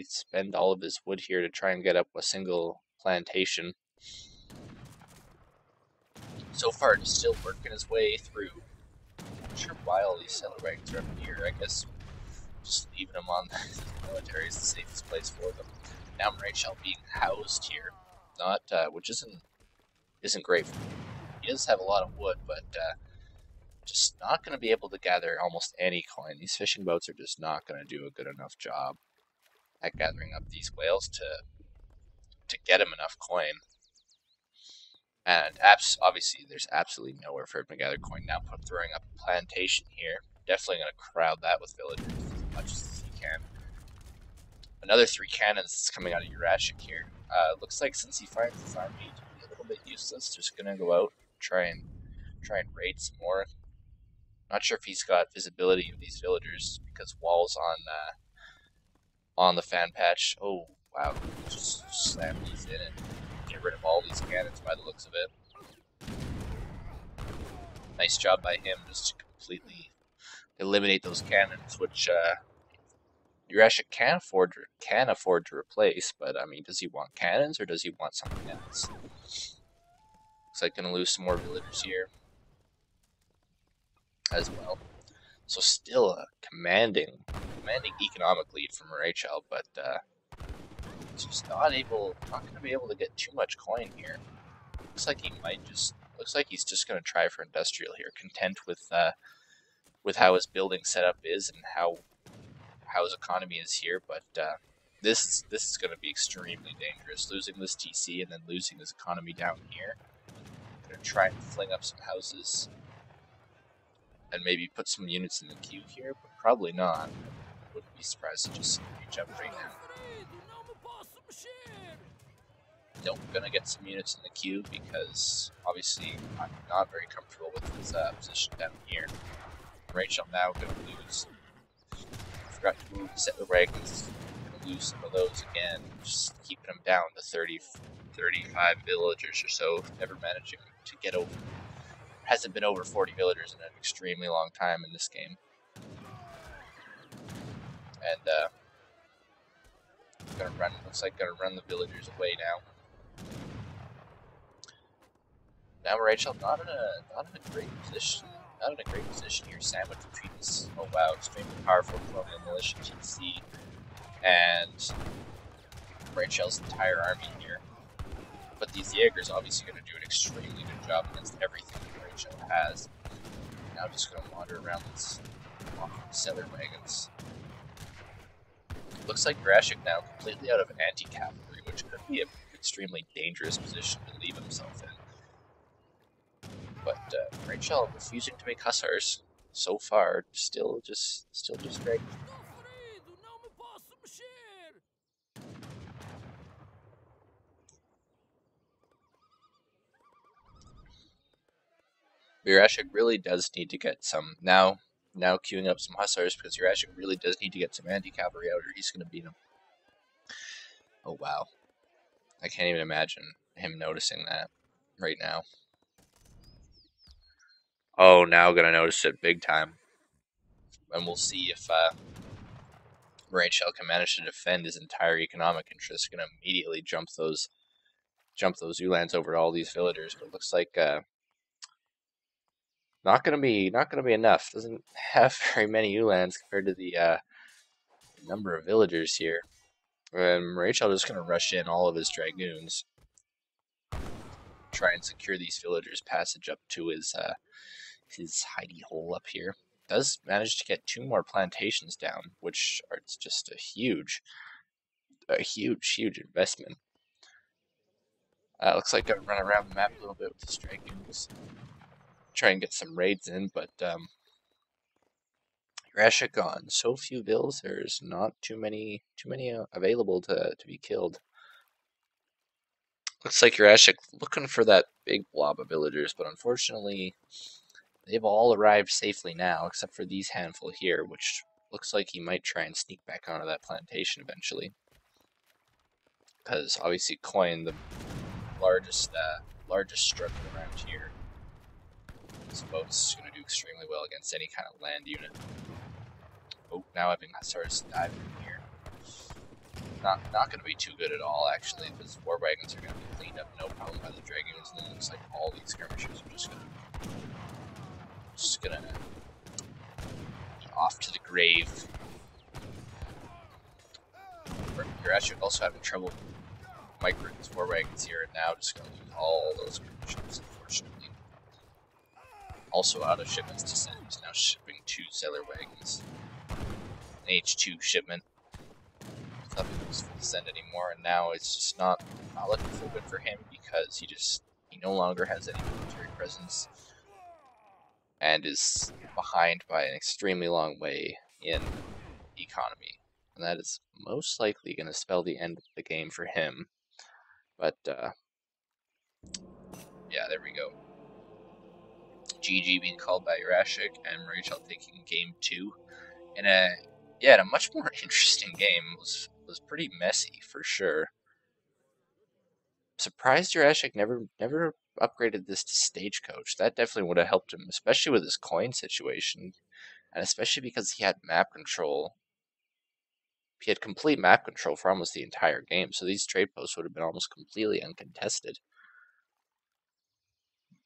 spend all of his wood here to try and get up a single plantation. So far, he's still working his way through. Not sure why all these settler wagons are up here. I guess just leaving them on the military is the safest place for them. Now Marichal being housed here, not which isn't great for him. He does have a lot of wood, but just not going to be able to gather almost any coin. These fishing boats are just not going to do a good enough job at gathering up these whales to get him enough coin. And obviously, there's absolutely nowhere for him to gather coin now. Throwing up a plantation here, definitely going to crowd that with villagers as much as he can. Another 3 cannons that's coming out of Yurashic here. Looks like since he finds his army to be a little bit useless, just gonna go out try and raid some more. Not sure if he's got visibility of these villagers because walls on the fan patch. Oh wow, just slam these in and get rid of all these cannons by the looks of it. Nice job by him just to completely eliminate those cannons, which Yurashic can afford to replace, but I mean, does he want cannons or does he want something else? Looks like gonna lose some more villagers here as well. So still a commanding economic lead from Marichal, but just not gonna be able to get too much coin here. Looks like he's just gonna try for industrial here, content with how his building setup is and how his economy is here, but this is going to be extremely dangerous. Losing this TC and then losing his economy down here. Going to try and fling up some houses and maybe put some units in the queue here, but probably not. Wouldn't be surprised to just reach up right now. Nope, gonna get some units in the queue because obviously I'm not very comfortable with his position down here. Rachel now gonna lose. Forgot to move the settler wagons. Gonna lose some of those again, just keeping them down to 35 villagers or so, never managing to get over. Hasn't been over 40 villagers in an extremely long time in this game. And looks like gonna run the villagers away now. Now Rachel not in a great position. Not in a great position here. Sandwiched between this, oh wow, extremely powerful colonial militia TC and Rachel's entire army here. But these Jaegers obviously going to do an extremely good job against everything that Rachel has. Now just going to wander around these cellar wagons. Looks like Yurashic now completely out of anti-cavalry, which could be an extremely dangerous position to leave himself in. But Rachel refusing to make hussars so far, still just great. Yurashic really does need to get some now queuing up some hussars because Yurashic really does need to get some anti-cavalry out or he's going to beat him. Oh wow, I can't even imagine him noticing that right now. Oh, now gonna notice it big time. And we'll see if Rachel can manage to defend his entire economic interest. Gonna immediately jump those Ulans over to all these villagers, but it looks like not gonna be enough. Doesn't have very many Ulans compared to the number of villagers here. And Rachel just gonna rush in all of his dragoons, try and secure these villagers' passage up to his hidey hole up here. Does manage to get 2 more plantations down, which are just a huge investment. Looks like I've run around the map a little bit with the dragoons, try and get some raids in, but Yurashic on so few vills, there's not too many available to be killed. Looks like Yurashic looking for that big blob of villagers, but unfortunately they've all arrived safely now, except for these handful here, which looks like he might try and sneak back onto that plantation eventually. Because obviously Coin, the largest struggle around here, this boat's going to do extremely well against any kind of land unit. Oh, now having hussars dive in here. Not going to be too good at all, actually, because war wagons are going to be cleaned up no problem by the dragoons, and it looks like all these skirmishers are just gonna be off to the grave. Yurashic also having trouble microing his war wagons here, and now just going to lose all those skirmishers, unfortunately. Also out of shipments to send. He's now shipping 2 cellar wagons. An H2 shipment. Nothing useful to send anymore, and now it's just not looking so good for him because he no longer has any military presence and is behind by an extremely long way in economy, and that is most likely going to spell the end of the game for him. But yeah, there we go. GG being called by Yurashic and Rachel taking game 2 in a much more interesting game. It was pretty messy for sure. Surprised Yurashic never upgraded this to stagecoach. That definitely would have helped him, especially with his coin situation, and especially because he had map control. He had complete map control for almost the entire game, so these trade posts would have been almost completely uncontested.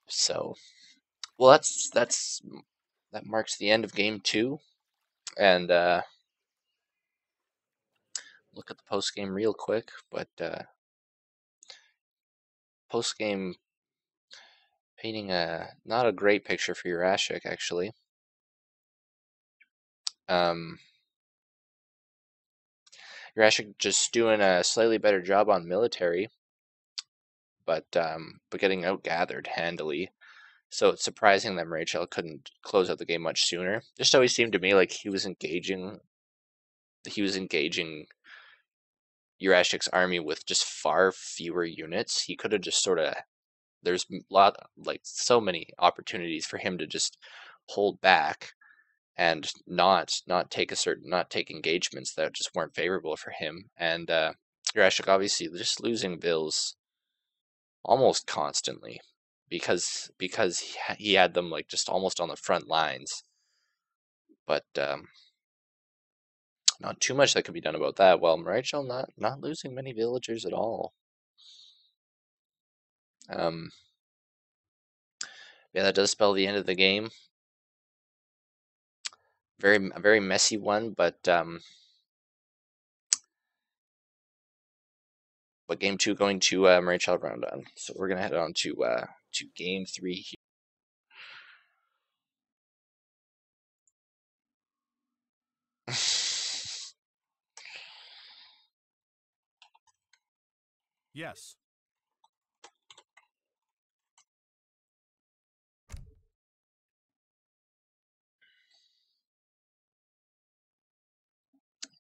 So, well, that marks the end of game 2, and look at the post game real quick. But post game painting not a great picture for Yurashic, actually. Yurashic just doing a slightly better job on military, but getting outgathered handily. So it's surprising that Rachel couldn't close out the game much sooner. Just always seemed to me like he was engaging Yurashic's army with just far fewer units. He could have just sort of, there's so many opportunities for him to just hold back and not take engagements that just weren't favorable for him. And Yurashic obviously just losing vills almost constantly because he had them like just almost on the front lines. But not too much that could be done about that. Well, Rachel not losing many villagers at all. Yeah, that does spell the end of the game. A very messy one, but game two going to Marichal Rondon. So we're gonna head on to game three here. Yes.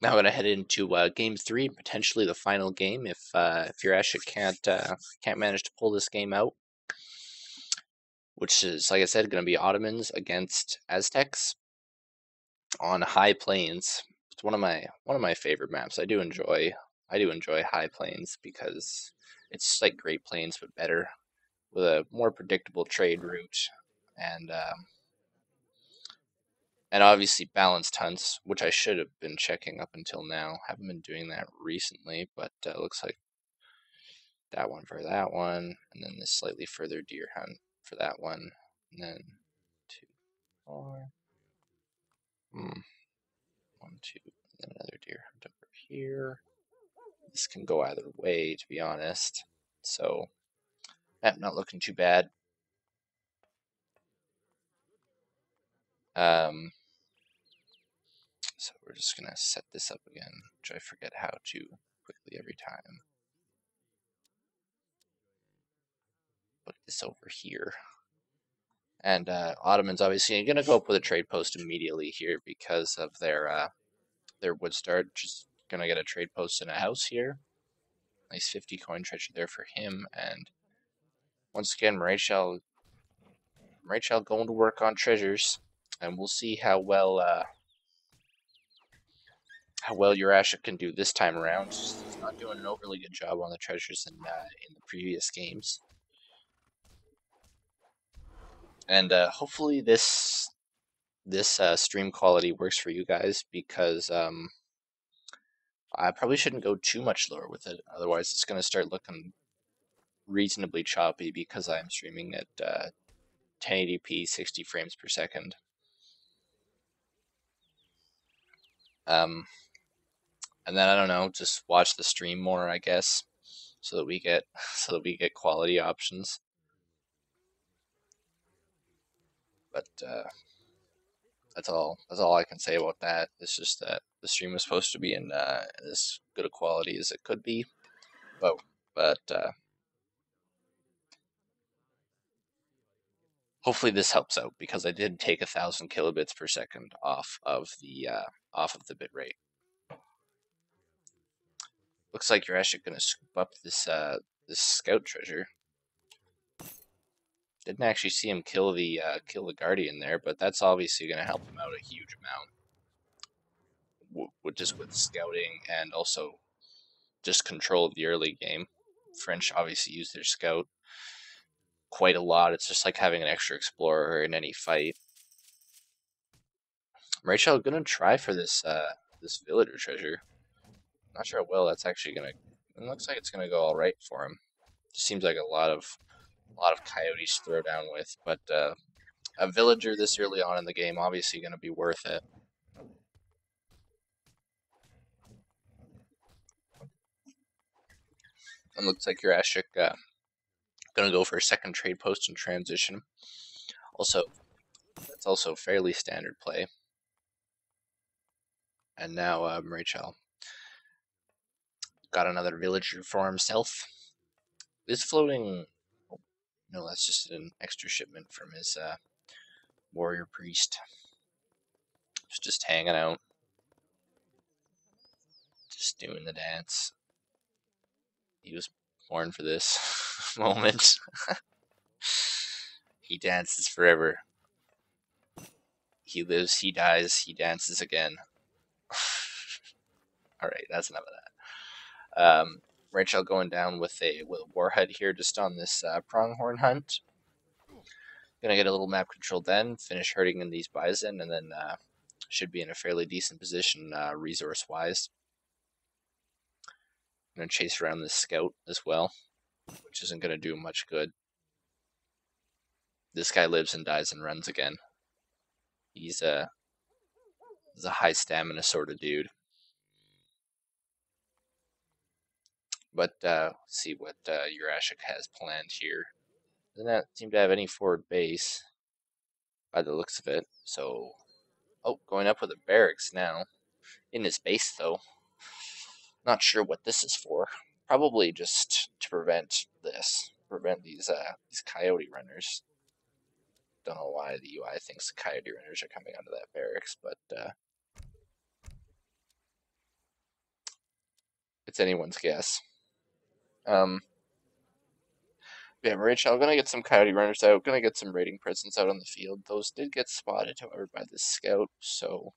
Now we're gonna head into game three, potentially the final game if Yurashic can't manage to pull this game out, which is, like I said, gonna be Ottomans against Aztecs on High Plains. It's one of my favorite maps. I do enjoy High Plains because it's like Great Plains but better with a more predictable trade route and obviously balanced hunts, which I should have been checking up until now. Haven't been doing that recently, but looks like that one for that one, and then this slightly further deer hunt for that one, and then 2, 4, 1, 2, and then another deer hunt over here. This can go either way, to be honest. So, not looking too bad. Um, so we're just gonna set this up again, which I forget how to quickly every time. Put this over here. And Ottomans obviously going to go up with a trade post immediately here because of their wood start. Just going to get a trade post in a house here. Nice 50 coin treasure there for him. And once again, Marichal going to work on treasures. And we'll see how well Yurashic can do this time around. He's not doing an overly good job on the treasures in the previous games. And hopefully this stream quality works for you guys because I probably shouldn't go too much lower with it, otherwise it's going to start looking reasonably choppy because I'm streaming at 1080p 60 frames per second. And then I don't know, just watch the stream more, I guess, so that we get quality options. But that's all I can say about that. It's just that the stream was supposed to be in as good a quality as it could be, but hopefully this helps out because I did take 1,000 kilobits per second off of the bit rate. Looks like you're actually gonna scoop up this scout treasure. Didn't actually see him kill the guardian there, but that's obviously gonna help him out a huge amount. With scouting and also just control of the early game. French obviously use their scout quite a lot. It's just like having an extra explorer in any fight. Rachel gonna try for this villager treasure. Not sure how well that's actually gonna. It looks like it's gonna go all right for him. Just seems like a lot of coyotes to throw down with, but a villager this early on in the game obviously gonna be worth it. And looks like Yurashic gonna go for a second trade post in transition. Also, that's also fairly standard play. And now Rachel got another villager for himself. This floating. No, that's just an extra shipment from his warrior priest. He's just hanging out, just doing the dance. He was born for this moment. He dances forever. He lives, he dies, he dances again. All right, that's enough of that. Rachel going down with a warhead here, just on this pronghorn hunt. Gonna get a little map control then, finish herding in these bison, and then should be in a fairly decent position resource wise. Gonna chase around this scout as well, which isn't gonna do much good. This guy lives and dies and runs again. He's a high stamina sort of dude. But see what Yurashic has planned here. Doesn't that seem to have any forward base by the looks of it. So, oh, going up with a barracks now. In his base, though. Not sure what this is for. Probably just to prevent this. Prevent these coyote runners. Don't know why the UI thinks the coyote runners are coming onto that barracks, but it's anyone's guess. Yeah, Rachel, gonna get some coyote runners out, gonna get some raiding presence out on the field. Those did get spotted, however, by the scout, so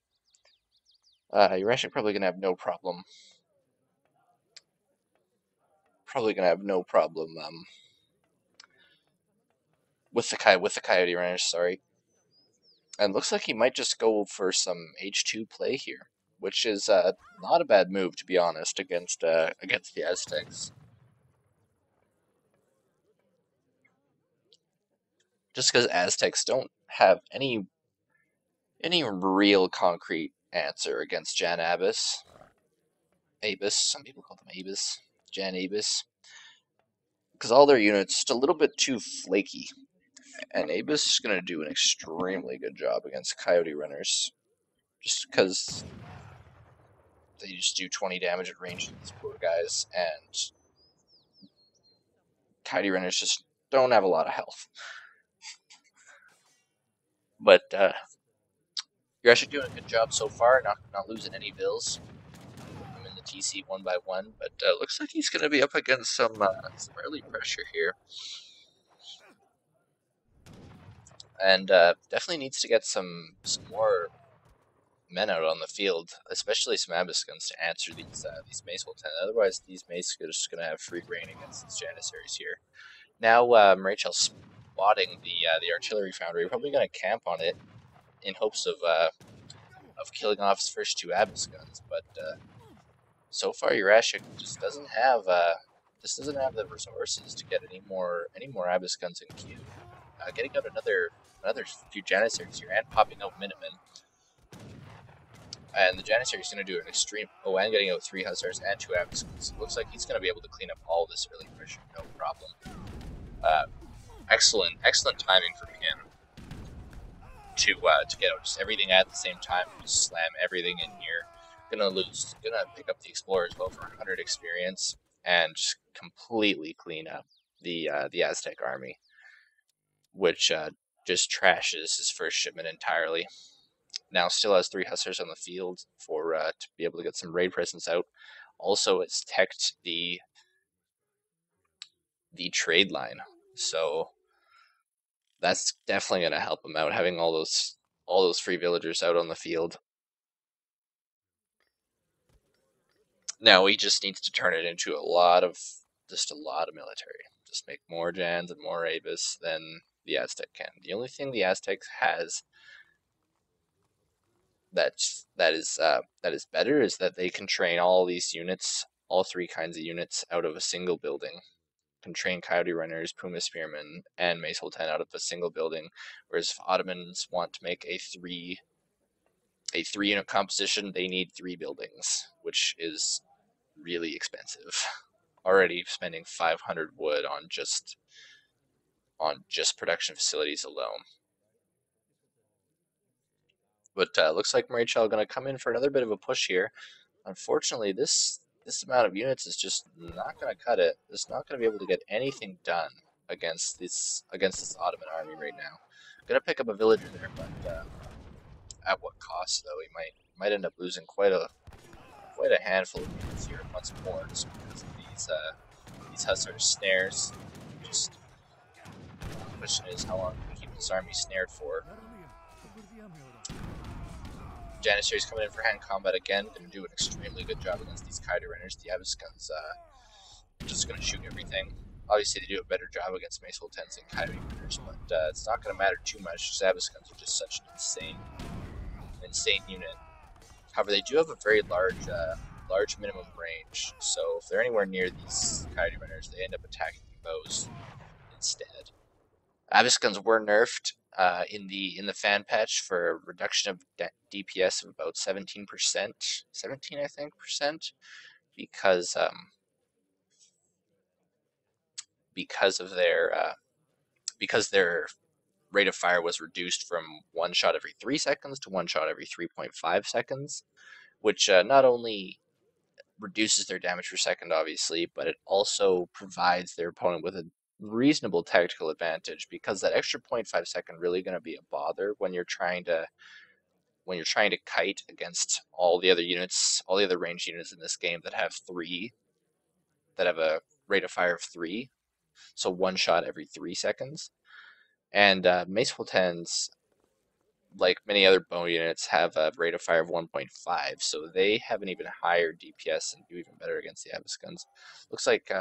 Yurashic probably gonna have no problem. With the coyote runners, sorry. And looks like he might just go for some H2 play here, which is not a bad move, to be honest, against the Aztecs. Just because Aztecs don't have any real concrete answer against Jan Abis. Abis, some people call them Abis. Jan Abis. Because all their units just a little bit too flaky. And Abis is going to do an extremely good job against Coyote Runners. Just because they just do 20 damage at range to these poor guys, and Coyote Runners just don't have a lot of health. But you're actually doing a good job so far, not losing any bills. I'm in the TC one by one, but looks like he's going to be up against some early pressure here. And definitely needs to get some more men out on the field, especially some Abiskans to answer these Mace Will 10. Otherwise, these Mace are just going to have free reign against these Janissaries here. Now, Rachel spotting the artillery foundry, probably going to camp on it in hopes of killing off his first two Abiskans. But so far, Yurashic just doesn't have the resources to get any more Abiskans in queue. Getting out another few Janissaries here and popping out Minutemen. And the Janissary is going to do an extreme... Oh, and getting out 3 Hussars and 2 Abiskans. Looks like he's going to be able to clean up all this early pressure, no problem. Excellent timing from him to get out just everything at the same time. Just slam everything in here. Gonna pick up the Explorer as well for 100 experience and just completely clean up the Aztec army, which just trashes his first shipment entirely. Now still has 3 Hussars on the field for to be able to get some raid presence out. Also, it's teched the trade line, so that's definitely going to help him out, having all those free villagers out on the field. Now he just needs to turn it into a lot of military. Just make more Jans and more Abis than the Aztec can. The only thing the Aztecs has that is better is that they can train all these units, all 3 kinds of units, out of a single building. Can train Coyote Runners, Puma Spearmen, and Mace Will 10 out of a single building. Whereas if Ottomans want to make a 3 unit composition, they need 3 buildings, which is really expensive. Already spending 500 wood on just production facilities alone. But looks like Marichal going to come in for another bit of a push here. Unfortunately, this amount of units is just not going to cut it. It's not going to be able to get anything done against this Ottoman army right now. Going to pick up a villager there, but at what cost? Though he might end up losing quite a handful of units here once more, just because of these Hussar snares. Just the question is, how long can we keep this army snared for? Janissaries coming in for hand combat again. Going to do an extremely good job against these Coyote Runners. The Abiskans just going to shoot everything. Obviously, they do a better job against Mace Will 10s and Coyote Runners, but it's not going to matter too much because Abiskans are just such an insane unit. However, they do have a very large minimum range, so if they're anywhere near these Coyote Runners, they end up attacking bows instead. Abiscons were nerfed in the fan patch for a reduction of DPS of about 17%, 17 I think percent, because because of their because their rate of fire was reduced from one shot every 3 seconds to one shot every 3.5 seconds, which not only reduces their damage per second, obviously, but it also provides their opponent with a reasonable tactical advantage, because that extra 0.5 second really going to be a bother when you're trying to kite against all the other units, all the other ranged units in this game that have a rate of fire of 3, so one shot every 3 seconds. And Maceful 10s, like many other bow units, have a rate of fire of 1.5, so they have an even higher DPS and do even better against the Abiscons. Looks like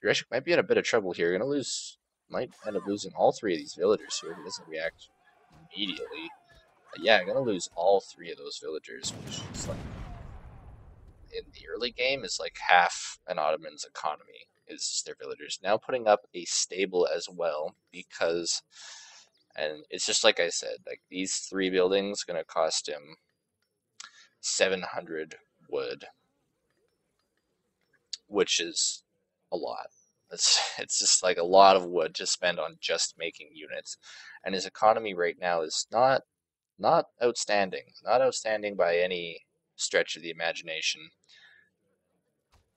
Yurashic might be in a bit of trouble here. Might end up losing all 3 of these villagers here if he doesn't react immediately. Yeah, gonna lose all 3 of those villagers, which is like, in the early game, is like half an Ottoman's economy is just their villagers. Now putting up a stable as well, because, and it's just like I said, like these 3 buildings gonna cost him 700 wood, which is a lot. It's just like a lot of wood to spend on just making units, and his economy right now is not outstanding, not outstanding by any stretch of the imagination.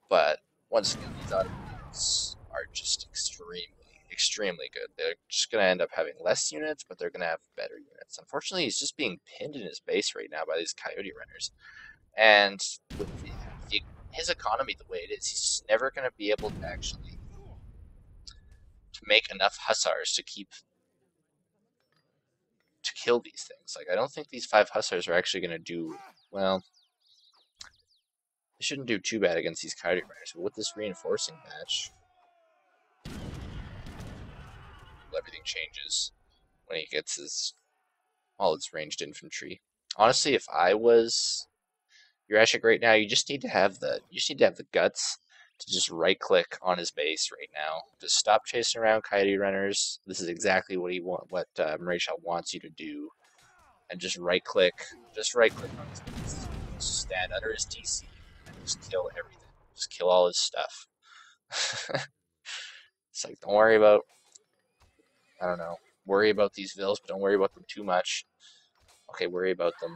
But once again, these Ottoman units are just extremely good. They're just going to end up having less units, but they're going to have better units. Unfortunately, he's just being pinned in his base right now by these Coyote Runners. And with his economy the way it is, he's just never going to be able to actually make enough Hussars to kill these things. Like, I don't think these 5 Hussars are actually going to do well. They shouldn't do too bad against these Coyote Runners, but with this reinforcing patch, everything changes when he gets all his ranged infantry. Honestly, if I was Yurashic right now, you just need to have the guts to just right click on his base right now. Just stop chasing around Coyote Runners. This is exactly what Maréchal wants you to do, and just right click on his base. Just stand under his DC and just kill everything. Just kill all his stuff. It's like, don't worry about, worry about these vills, but don't worry about them too much. Okay, worry about them.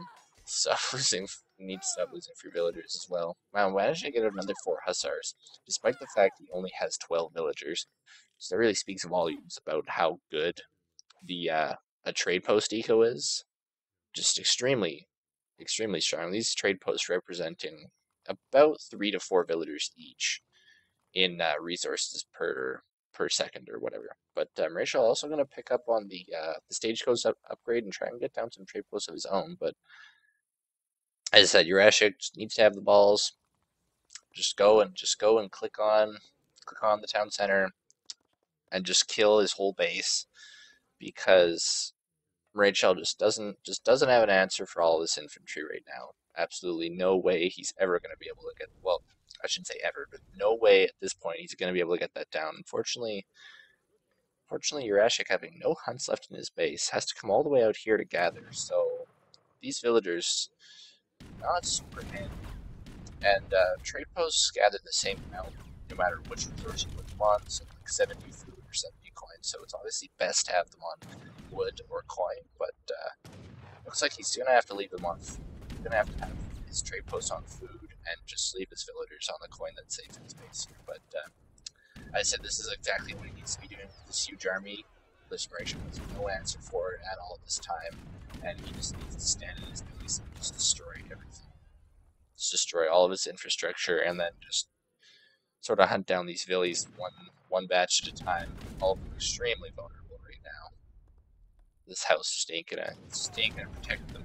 Need to stop losing free villagers as well. Wow, why did I get another 4 Hussars? Despite the fact he only has 12 villagers. So that really speaks volumes about how good the a trade post eco is. Just extremely strong. These trade posts representing about 3 to 4 villagers each in resources per second or whatever. But Maréchal also going to pick up on the stagecoach upgrade and try and get down some trade posts of his own. But as I said, Yurashic needs to have the balls. Just go and click on the town center and just kill his whole base, because Maréchal just doesn't have an answer for all this infantry right now. Absolutely no way he's ever going to be able to get, well, I shouldn't say ever, but no way at this point he's going to be able to get that down. Unfortunately, Yurashic, having no hunts left in his base, has to come all the way out here to gather. So these villagers, not super handy. And trade posts gather the same amount no matter which resource you put them on, so like 70 food or 70 coin. So it's obviously best to have them on wood or coin, but looks like he's going to have to leave them on food. He's going to have his trade post on food and just leave his villagers on the coin that's safe in his base here. But I said this is exactly what he needs to be doing with this huge army. Liberation has no answer for it at all this time, and he just needs to stand in his base and just destroy everything. Just destroy all of his infrastructure, and then just sort of hunt down these villies one batch at a time. All of them extremely vulnerable right now. This house just ain't gonna protect them.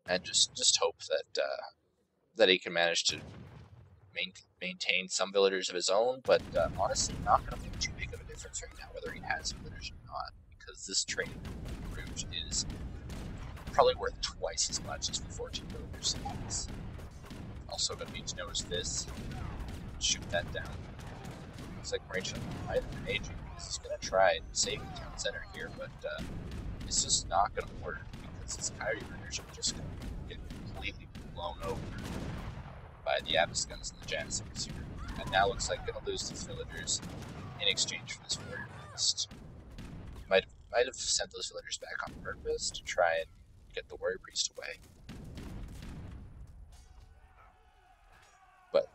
And just hope that he can manage to maintain some villagers of his own, but honestly, not going to make too big of a difference right now whether he has villagers or not, because this trade route is probably worth twice as much as the 14 villagers. Also going to need to notice this. Shoot that down. Looks like Rachel might have been aging because he's going to try and save the town center here, but it's just not going to work because his coyote runners are just going to get completely blown over by the Abyss guns and the Janissaries here. And now looks like going to lose these villagers in exchange for this warrior priest. Might have sent those villagers back on purpose to try and get the warrior priest away. But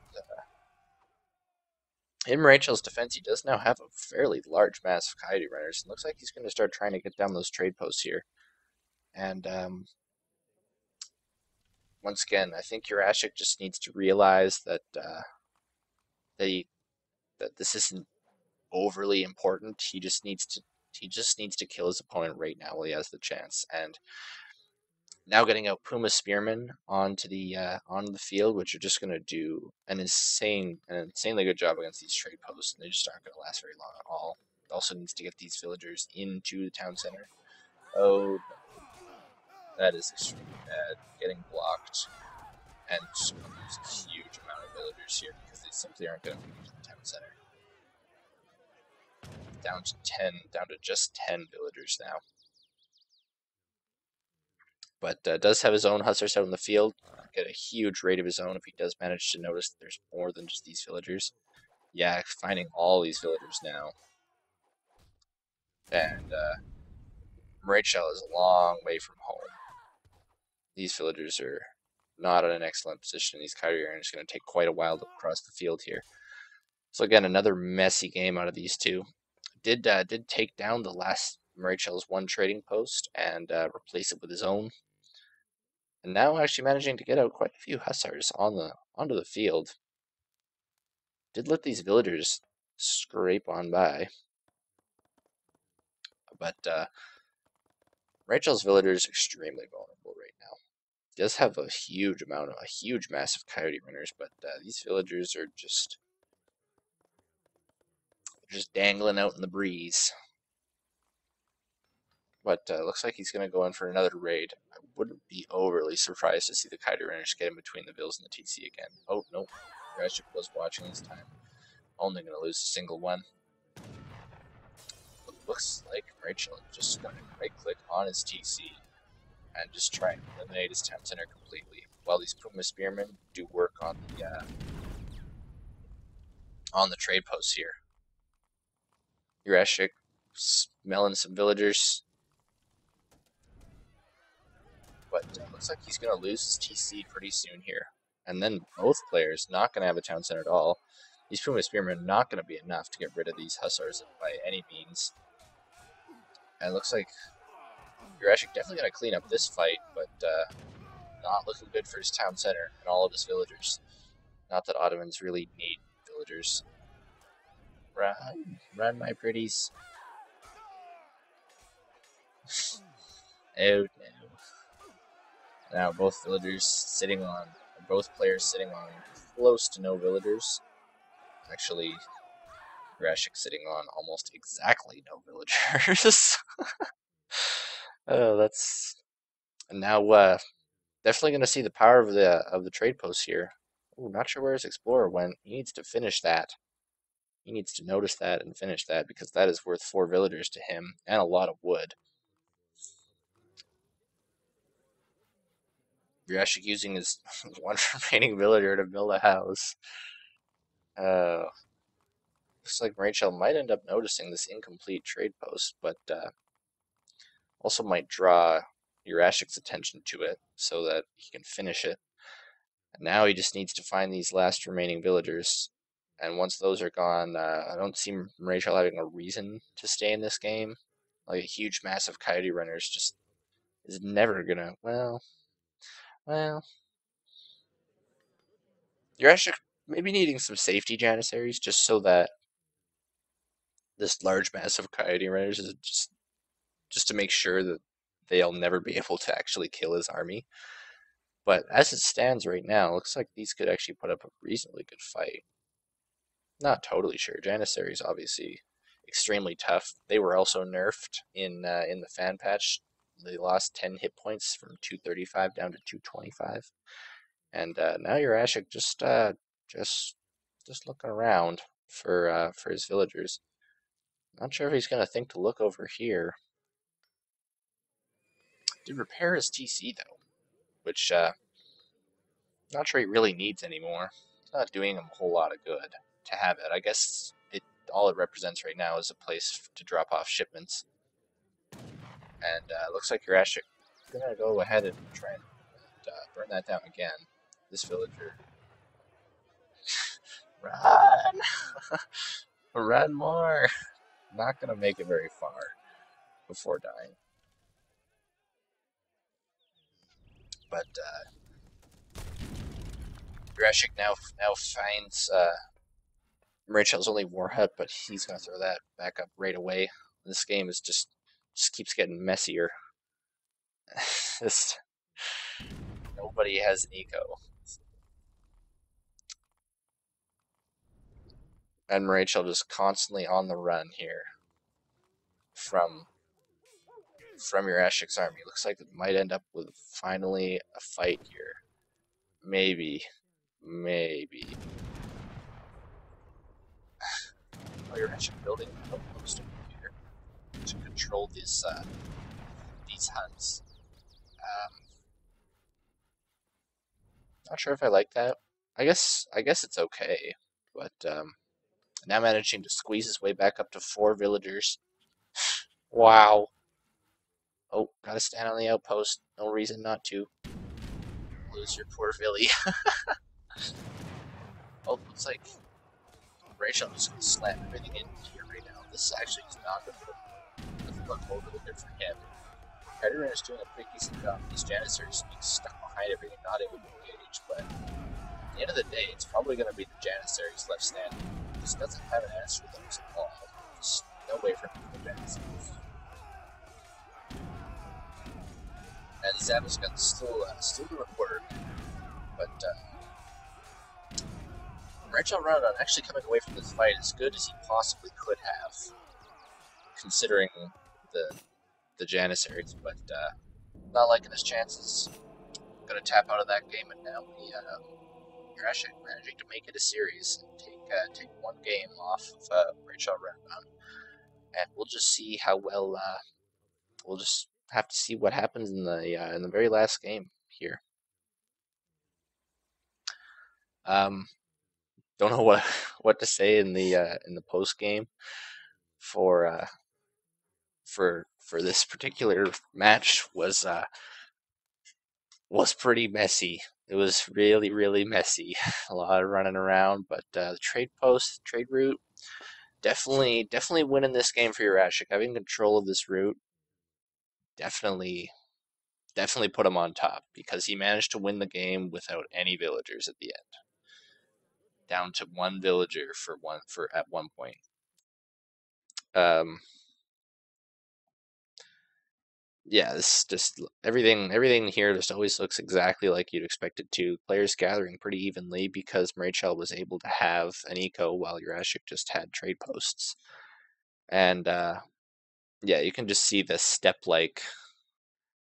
in Rachel's defense, he does now have a fairly large mass of coyote runners. It looks like he's going to start trying to get down those trade posts here. And once again, I think Yurashic just needs to realize that that this isn't overly important. He just needs to kill his opponent right now while he has the chance. And now getting out Puma Spearmen onto the field, which are just going to do an insanely good job against these trade posts. And they just aren't going to last very long at all. It also needs to get these villagers into the town center. Oh, that is extremely bad. Getting blocked, and just going to lose a huge amount of villagers here because they simply aren't going to make it to the town center. Down to just 10 villagers now. But does have his own hussars out in the field. Get a huge raid of his own if he does manage to notice that there's more than just these villagers. Yeah, finding all these villagers now. And Rachel is a long way from home. These villagers are not in an excellent position. These coyote are just going to take quite a while to cross the field here. So again, another messy game out of these two. Did take down the last Rachel's one trading post and replace it with his own. And now actually managing to get out quite a few hussars onto the field. Did let these villagers scrape on by. But Rachel's villagers are extremely vulnerable right now. He does have a huge mass of coyote runners, but these villagers are just dangling out in the breeze. But looks like he's going to go in for another raid. I wouldn't be overly surprised to see the coyote runners get in between the Bills and the TC again. Oh, no. Yurashic was watching this time. Only going to lose a single one. Looks like Rachel just going to right-click on his TC and just try and eliminate his town center completely, while these Puma Spearmen do work on the trade posts here. Yurashic smelling some villagers. But looks like he's going to lose his TC pretty soon here. And then both players not going to have a town center at all. These Puma Spearmen are not going to be enough to get rid of these hussars by any means. And it looks like Yurashic definitely going to clean up this fight, but not looking good for his town center and all of his villagers. Not that Ottomans really need villagers. Run, my pretties. Oh no. Now both players sitting on close to no villagers. Actually, Yurashic sitting on almost exactly no villagers. Oh, that's... And now definitely going to see the power of the trade posts here. Ooh, not sure where his explorer went. He needs to finish that. He needs to notice that and finish that, because that is worth 4 villagers to him and a lot of wood. Yurashic using his one remaining villager to build a house. Looks like Rachel might end up noticing this incomplete trade post, but also might draw Yurashic's attention to it so that he can finish it. And now he just needs to find these last remaining villagers. And once those are gone, I don't see Rachel having a reason to stay in this game. Like a huge, massive coyote runners just is never gonna. Well. Yurashic maybe needing some safety janissaries just so that this large, massive coyote runners is just to make sure that they'll never be able to actually kill his army. But as it stands right now, it looks like these could actually put up a reasonably good fight. Not totally sure. Janissaries obviously extremely tough. They were also nerfed in the fan patch. They lost 10 hit points from 235 down to 225. And now Yurashic just looking around. for his villagers. Not sure if he's gonna think to look over here. Did repair his TC though, which not sure he really needs anymore. It's not doing him a whole lot of good to have it. I guess all it represents right now is a place to drop off shipments. And looks like Yurashic is gonna go ahead and try and burn that down again. This villager, run, run more. Not gonna make it very far before dying. But Yurashic now finds Rachel's only warhead, but he's gonna throw that back up right away. This game is just keeps getting messier. Just nobody has an eco. And Rachel just constantly on the run here from Yurashic's army. Looks like it might end up with finally a fight here. Maybe. Oh, Yurashic building an outpost over here to control these hunts. Not sure if I like that. I guess it's okay, but now managing to squeeze his way back up to 4 villagers. Wow. Oh, gotta stand on the outpost. No reason not to. Lose your poor Villy. Oh, looks like Rachel is gonna slam everything in here right now. This actually is not gonna look overly good for him. Predator is doing a pretty decent job. These Janissaries being stuck behind everything, not able to engage, but at the end of the day, it's probably going to be the Janissaries left standing. This doesn't have an answer for those at all. There's no way for him to the Janissaries. And Zaba's got still doing work, but Rachel Ramadan actually coming away from this fight as good as he possibly could have, considering the Janissaries, but not liking his chances. Gonna tap out of that game, and now Yurashic managing to make it a series and take one game off of Rachel Ramadan, and we'll just see how well. We'll just have to see what happens in the very last game here. Don't know what to say in the post game for for this particular match was pretty messy. It was really messy. A lot of running around, but the trade route, definitely winning this game for Yurashic. Having control of this route definitely put him on top because he managed to win the game without any villagers at the end, down to 1 villager for at one point. Yeah, this just everything here just always looks exactly like you'd expect it to. Players gathering pretty evenly because Marichal was able to have an eco while Yurashic just had trade posts. And yeah, you can just see the step-like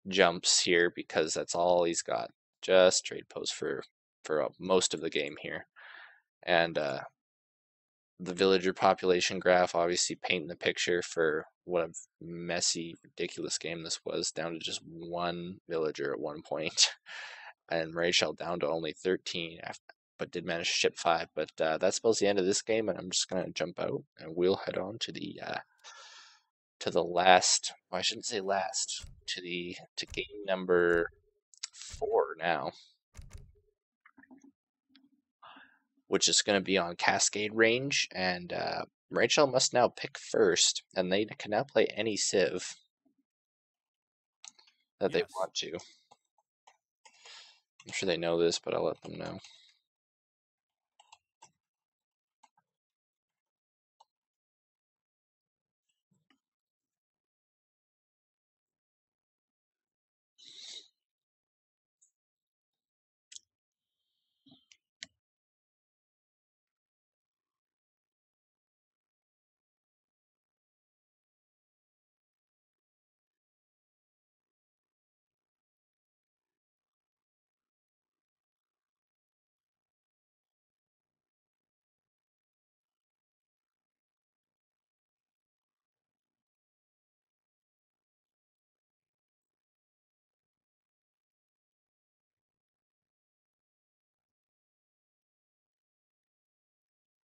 jumps here because that's all he's got. Just trade posts for most of the game here. And the villager population graph obviously painting the picture for what a messy, ridiculous game this was, down to just 1 villager at one point, and Rachel down to only 13, but did manage to ship 5. But that spells the end of this game, and I'm just gonna jump out, and we'll head on to the last. Well, I shouldn't say last. To game number 4 now, which is going to be on Cascade Range, and Rachel must now pick first, and they can now play any civ that they want to. I'm sure they know this, but I'll let them know.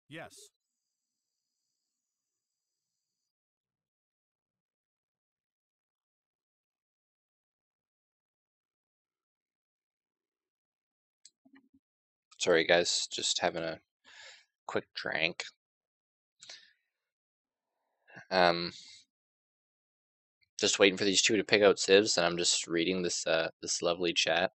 Yes. Sorry, guys, just having a quick drink. Um, just waiting for these two to pick out civs, and I'm just reading this lovely chat.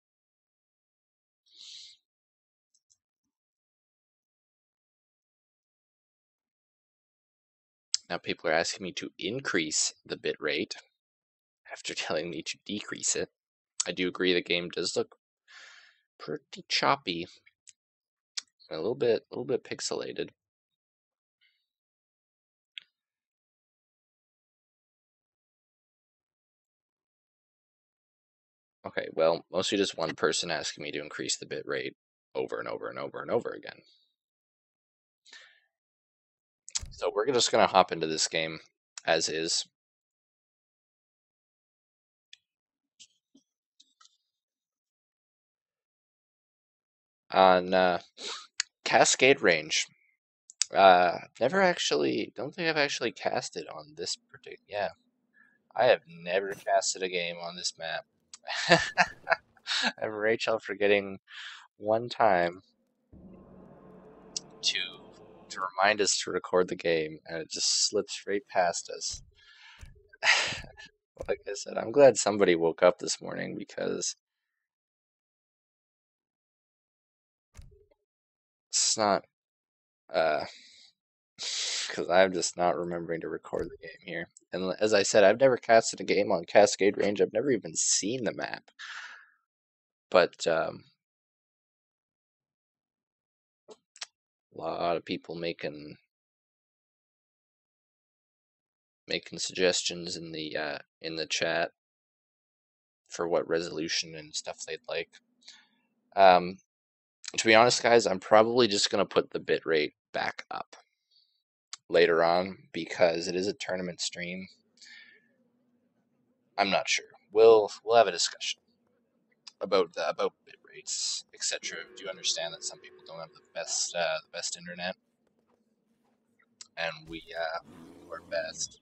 Now people are asking me to increase the bit rate after telling me to decrease it. I do agree the game does look pretty choppy, and a little bit pixelated. Okay, well, mostly just one person asking me to increase the bit rate over and over and over and over again. So we're just gonna hop into this game as is. On Cascade Range. Never actually, don't think I've actually casted on this particular, yeah. I have never casted a game on this map. And Rachel forgetting one time to remind us to record the game, and it just slips right past us. Like I said, I'm glad somebody woke up this morning because it's not, because I'm just not remembering to record the game here. And as I said, I've never casted a game on Cascade Range. I've never even seen the map. But a lot of people making suggestions in the chat for what resolution and stuff they'd like. To be honest, guys, I'm probably just gonna put the bitrate back up later on because it is a tournament stream. I'm not sure. We'll have a discussion about bit rates, etc. Do you understand that some people don't have the best internet, and we do our best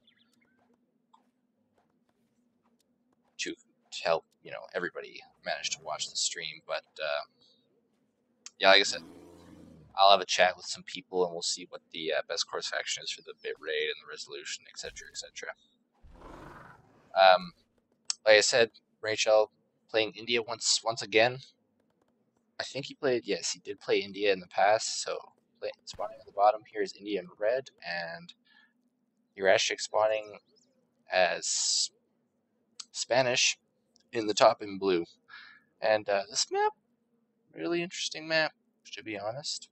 to help everybody manage to watch the stream. But yeah, like I said, I'll have a chat with some people, and we'll see what the best course of action is for the bit rate and the resolution, etc., etc. Like I said, Rachel playing India once again. I think he played. Yes, he did play India in the past. So spawning at the bottom here is India in red, and Yurashic spawning as Spanish in the top in blue. And this map, really interesting map, to be honest.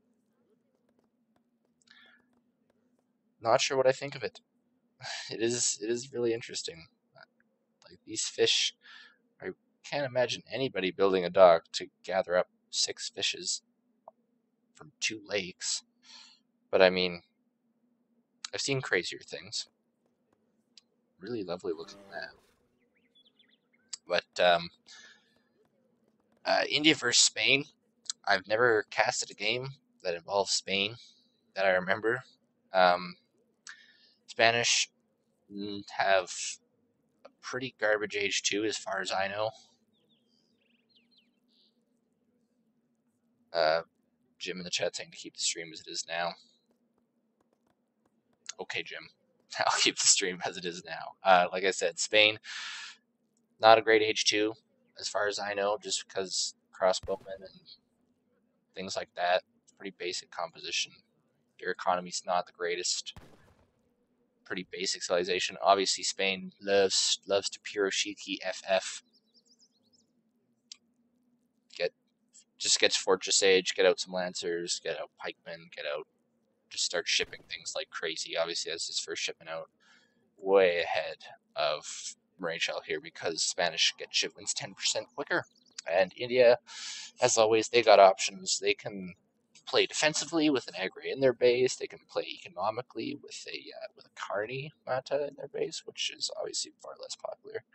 Not sure what I think of it. It is really interesting. Like these fish, I can't imagine anybody building a dock to gather up 6 fishes from 2 lakes. But I mean, I've seen crazier things. Really lovely looking map. But India versus Spain. I've never casted a game that involves Spain that I remember. Um, Spanish have a pretty garbage H2 as far as I know. Jim in the chat saying to keep the stream as it is now. Okay, Jim. I'll keep the stream as it is now. Like I said, Spain, not a great H2 as far as I know, just because crossbowmen and things like that. Pretty basic composition. Their economy's not the greatest. Pretty basic civilization. Obviously, Spain loves to Yurashic FF. Gets Fortress Age, get out some Lancers, get out Pikemen, get out, just start shipping things like crazy. Obviously, that's his first shipment out, way ahead of Rachel here because Spanish get shipments 10% quicker. And India, as always, they got options. They can play defensively with an aggro in their base. They can play economically with a Carney mata in their base, which is obviously far less popular.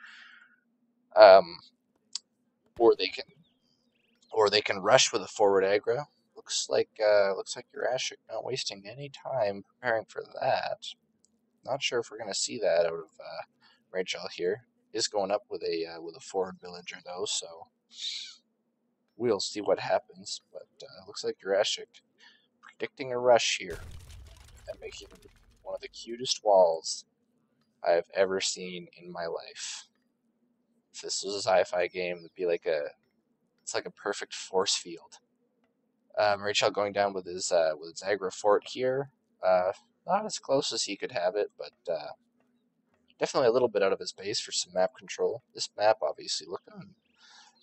Or they can rush with a forward aggro. looks like Yurashic not wasting any time preparing for that. Not sure if we're gonna see that out of Rachel here. Is going up with a forward villager though, so we'll see what happens. But looks like Yurashic predicting a rush here and making one of the cutest walls I've ever seen in my life. If this was a sci-fi game, it'd be like it's like a perfect force field. Rachel going down with his aggro fort here. Not as close as he could have it, but definitely a little bit out of his base for some map control. This map obviously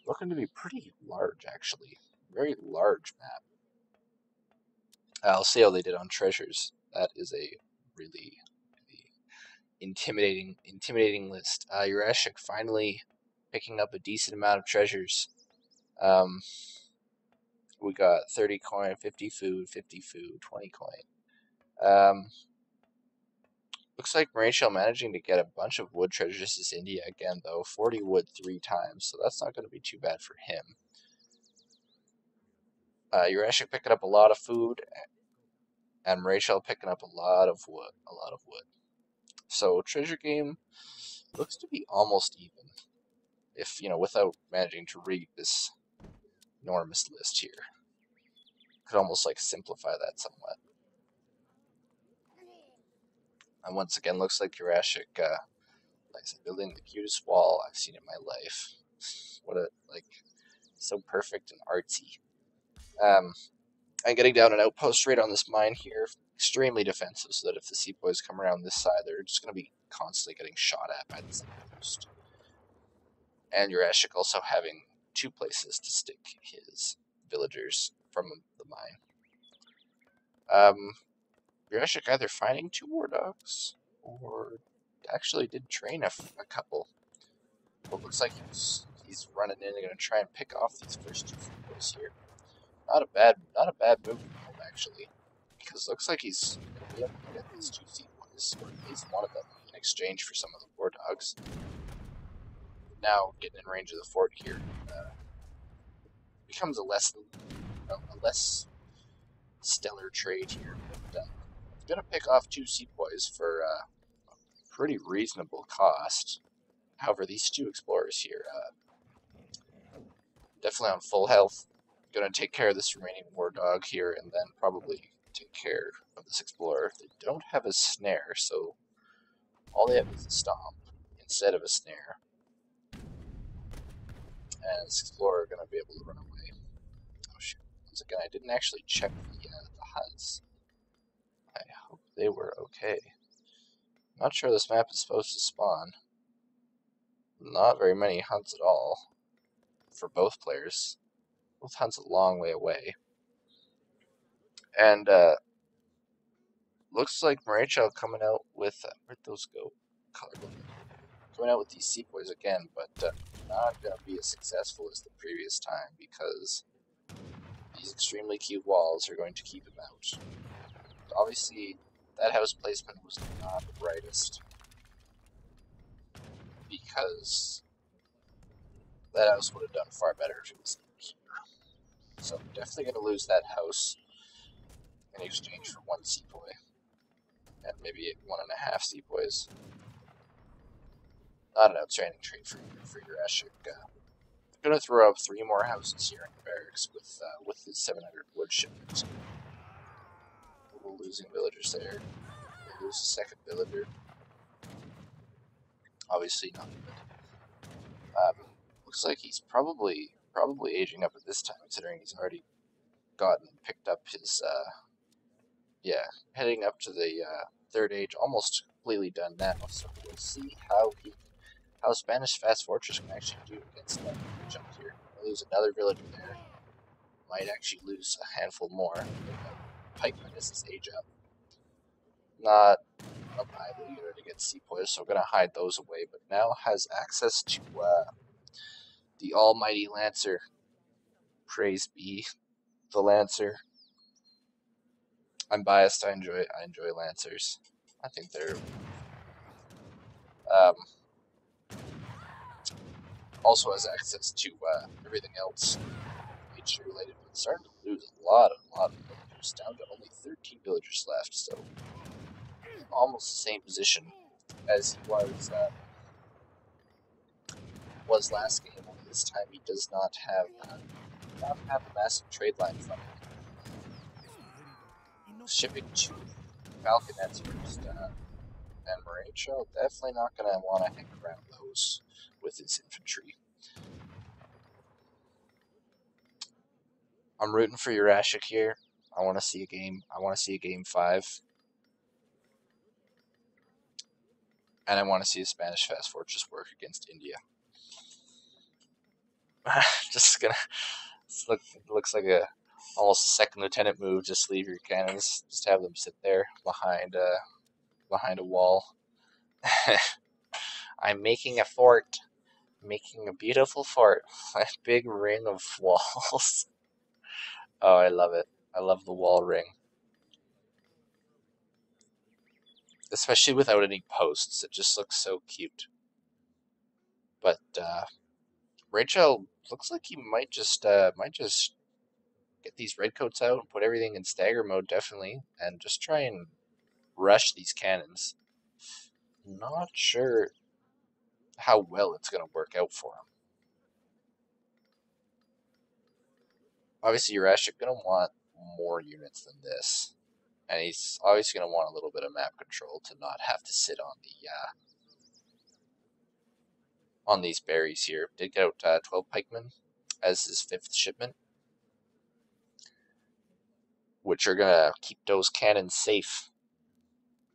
looking to be pretty large, actually. Very large map. I'll see how they did on treasures. That is a really, really intimidating list. Yurashic finally picking up a decent amount of treasures. We got 30 coin, 50 food, 20 coin. Looks like Rachel managing to get a bunch of wood treasures is India again, though. 40 wood 3 times, so that's not going to be too bad for him. Yurashic picking up a lot of food, and Rachel picking up a lot of wood. So treasure game looks to be almost even, if without managing to read this enormous list here. Could almost like simplify that somewhat. And once again, looks like Yurashic, like I said, building the cutest wall I've seen in my life. What a so perfect and artsy. I'm getting down an outpost right on this mine here, extremely defensive, so that if the sepoys come around this side, they're just going to be constantly getting shot at by this outpost. And Yurashic also having 2 places to stick his villagers from the mine. Yurashic either finding 2 war dogs or actually did train a couple. Well, it looks like he's running in and going to try and pick off these first 2 sepoys here. Not a bad move from him, actually, because it looks like he's going to be able to get these 2 sepoys, or at least one of them, in exchange for some of the war dogs. Now getting in range of the fort here becomes a less stellar trade here. But he's going to pick off 2 sepoys for a pretty reasonable cost. However, these 2 explorers here, definitely on full health. Going to take care of this remaining war dog here, and then probably take care of this explorer. They don't have a snare, so all they have is a stomp instead of a snare. And this explorer going to be able to run away. Oh shoot! Once again, I didn't actually check the HUDs. I hope they were okay. Not sure this map is supposed to spawn. Not very many hunts at all for both players. Both hunts a long way away. And looks like Marichal coming out with where'd those go? Coming out with these sepoys again, but not going to be as successful as the previous time because these extremely cute walls are going to keep him out. Obviously, that house placement was not the brightest because that house would have done far better if it was here. So definitely going to lose that house in exchange for 1 sepoy and maybe 1.5 sepoys. Not an outstanding trade for Yurashic. I'm going to throw up 3 more houses here in the barracks with his 700 wood shipment. We're losing villagers there. We'll lose a 2nd villager. Obviously not good. Looks like he's probably aging up at this time, considering he's already picked up his heading up to the 3rd age, almost completely done now. So we'll see how Spanish Fast Fortress can actually do against that jump here. We'll lose another villager there. Might actually lose a handful more. Pikeman is his age up. Not a bad leader to get sepoys, so we're going to hide those away, but now has access to the almighty Lancer. Praise be the Lancer. I'm biased. I enjoy Lancers. I think they're also has access to everything else. HG related, but starting to lose a lot of villagers, down to only 13 villagers left, so almost the same position as he was last game. Only this time he does not have a massive trade line from him. Shipping 2 Falconets first, and Marecho definitely not going to want to hang around those with his infantry. I'm rooting for Yurashic here. I want to see a game. I want to see a game 5. And I want to see a Spanish fast fortress work against India. Just gonna looks like a almost a second lieutenant move. Just leave your cannons. Just have them sit there behind a wall. I'm making a fort. Making a beautiful fort. A big ring of walls. Oh, I love it. I love the wall ring. Especially without any posts. It just looks so cute. But Rachel looks like he might just get these redcoats out and put everything in stagger mode, definitely, and just try and rush these cannons. Not sure how well it's going to work out for him. Obviously, Yurashic going to want more units than this, and he's obviously going to want a little bit of map control to not have to sit on these berries here. Did get out 12 pikemen as his 5th shipment, which are going to keep those cannons safe.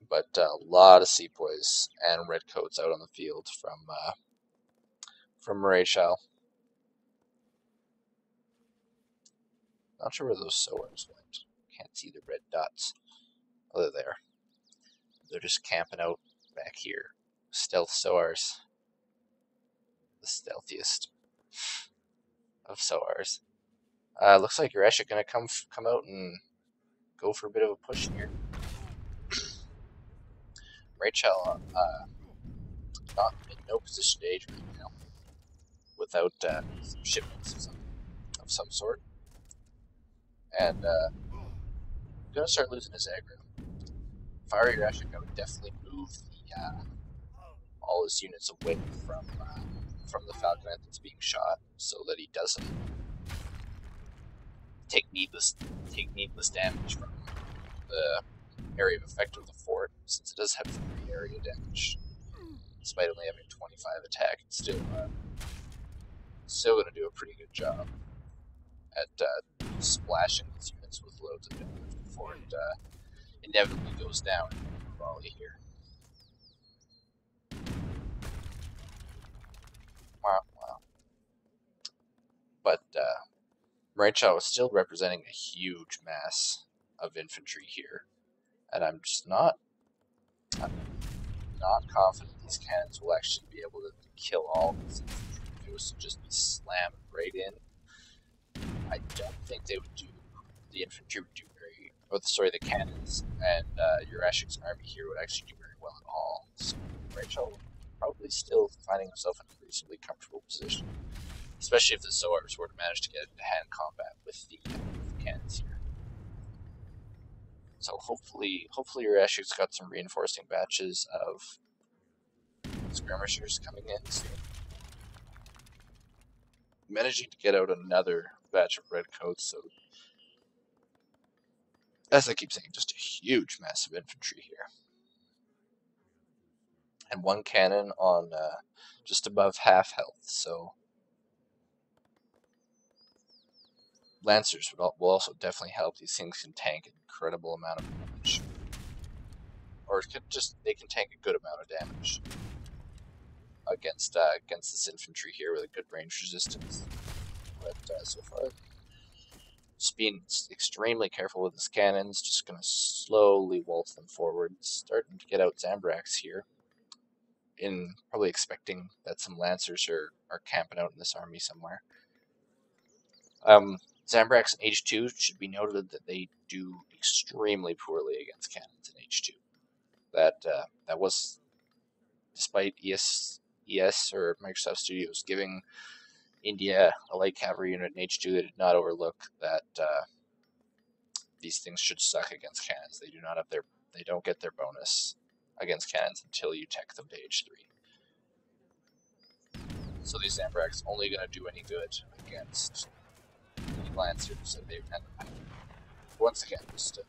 But a lot of sepoys and redcoats out on the field from Rachel. Not sure where those sowers went. Can't see the red dots. Oh, they're there. They're just camping out back here. Stealth sowars. The stealthiest of sowars. Looks like Yurashic gonna come out and go for a bit of a push here. Rachel, not in no position to age right now, without some shipments of some sort, and gonna start losing his aggro. If I were Yurashic, I would definitely move all his units away from the falconet that's being shot, so that he doesn't take needless damage from the area of effect of the fort, since it does have 3 area damage. Despite only having 25 attack, it's still going to do a pretty good job at splashing these units with loads of damage before it inevitably goes down in the volley here. Wow. But Rachel is still representing a huge mass of infantry here, and I'm not confident these cannons will actually be able to kill all of these infantry. If it was to just be slammed right in, I don't think they would do. The infantry would do the cannons and Yurashic's army here would actually do very well at all. So Rachel probably still finding himself in a reasonably comfortable position, especially if the Zoars were to manage to get into hand combat with the cannons here. So hopefully Yurashic's got some reinforcing batches of skirmishers coming in soon. Managing to get out another batch of redcoats, so as I keep saying, just a huge massive infantry here. And 1 cannon on just above half health, so Lancers will also definitely help. These things can tank an incredible amount of damage. Or they can tank a good amount of damage against this infantry here with a good range resistance. But so far, just being extremely careful with his cannons, just going to slowly waltz them forward, starting to get out Zambrax here, probably expecting that some Lancers are camping out in this army somewhere. Zambrax in H2 should be noted that they do extremely poorly against cannons in H2. That was, despite ES or Microsoft Studios giving India, a light cavalry unit in H2, they did not overlook that these things should suck against cannons. They don't get their bonus against cannons until you tech them to H3. So these Zambraks only going to do any good against the Lancers and the once again, just a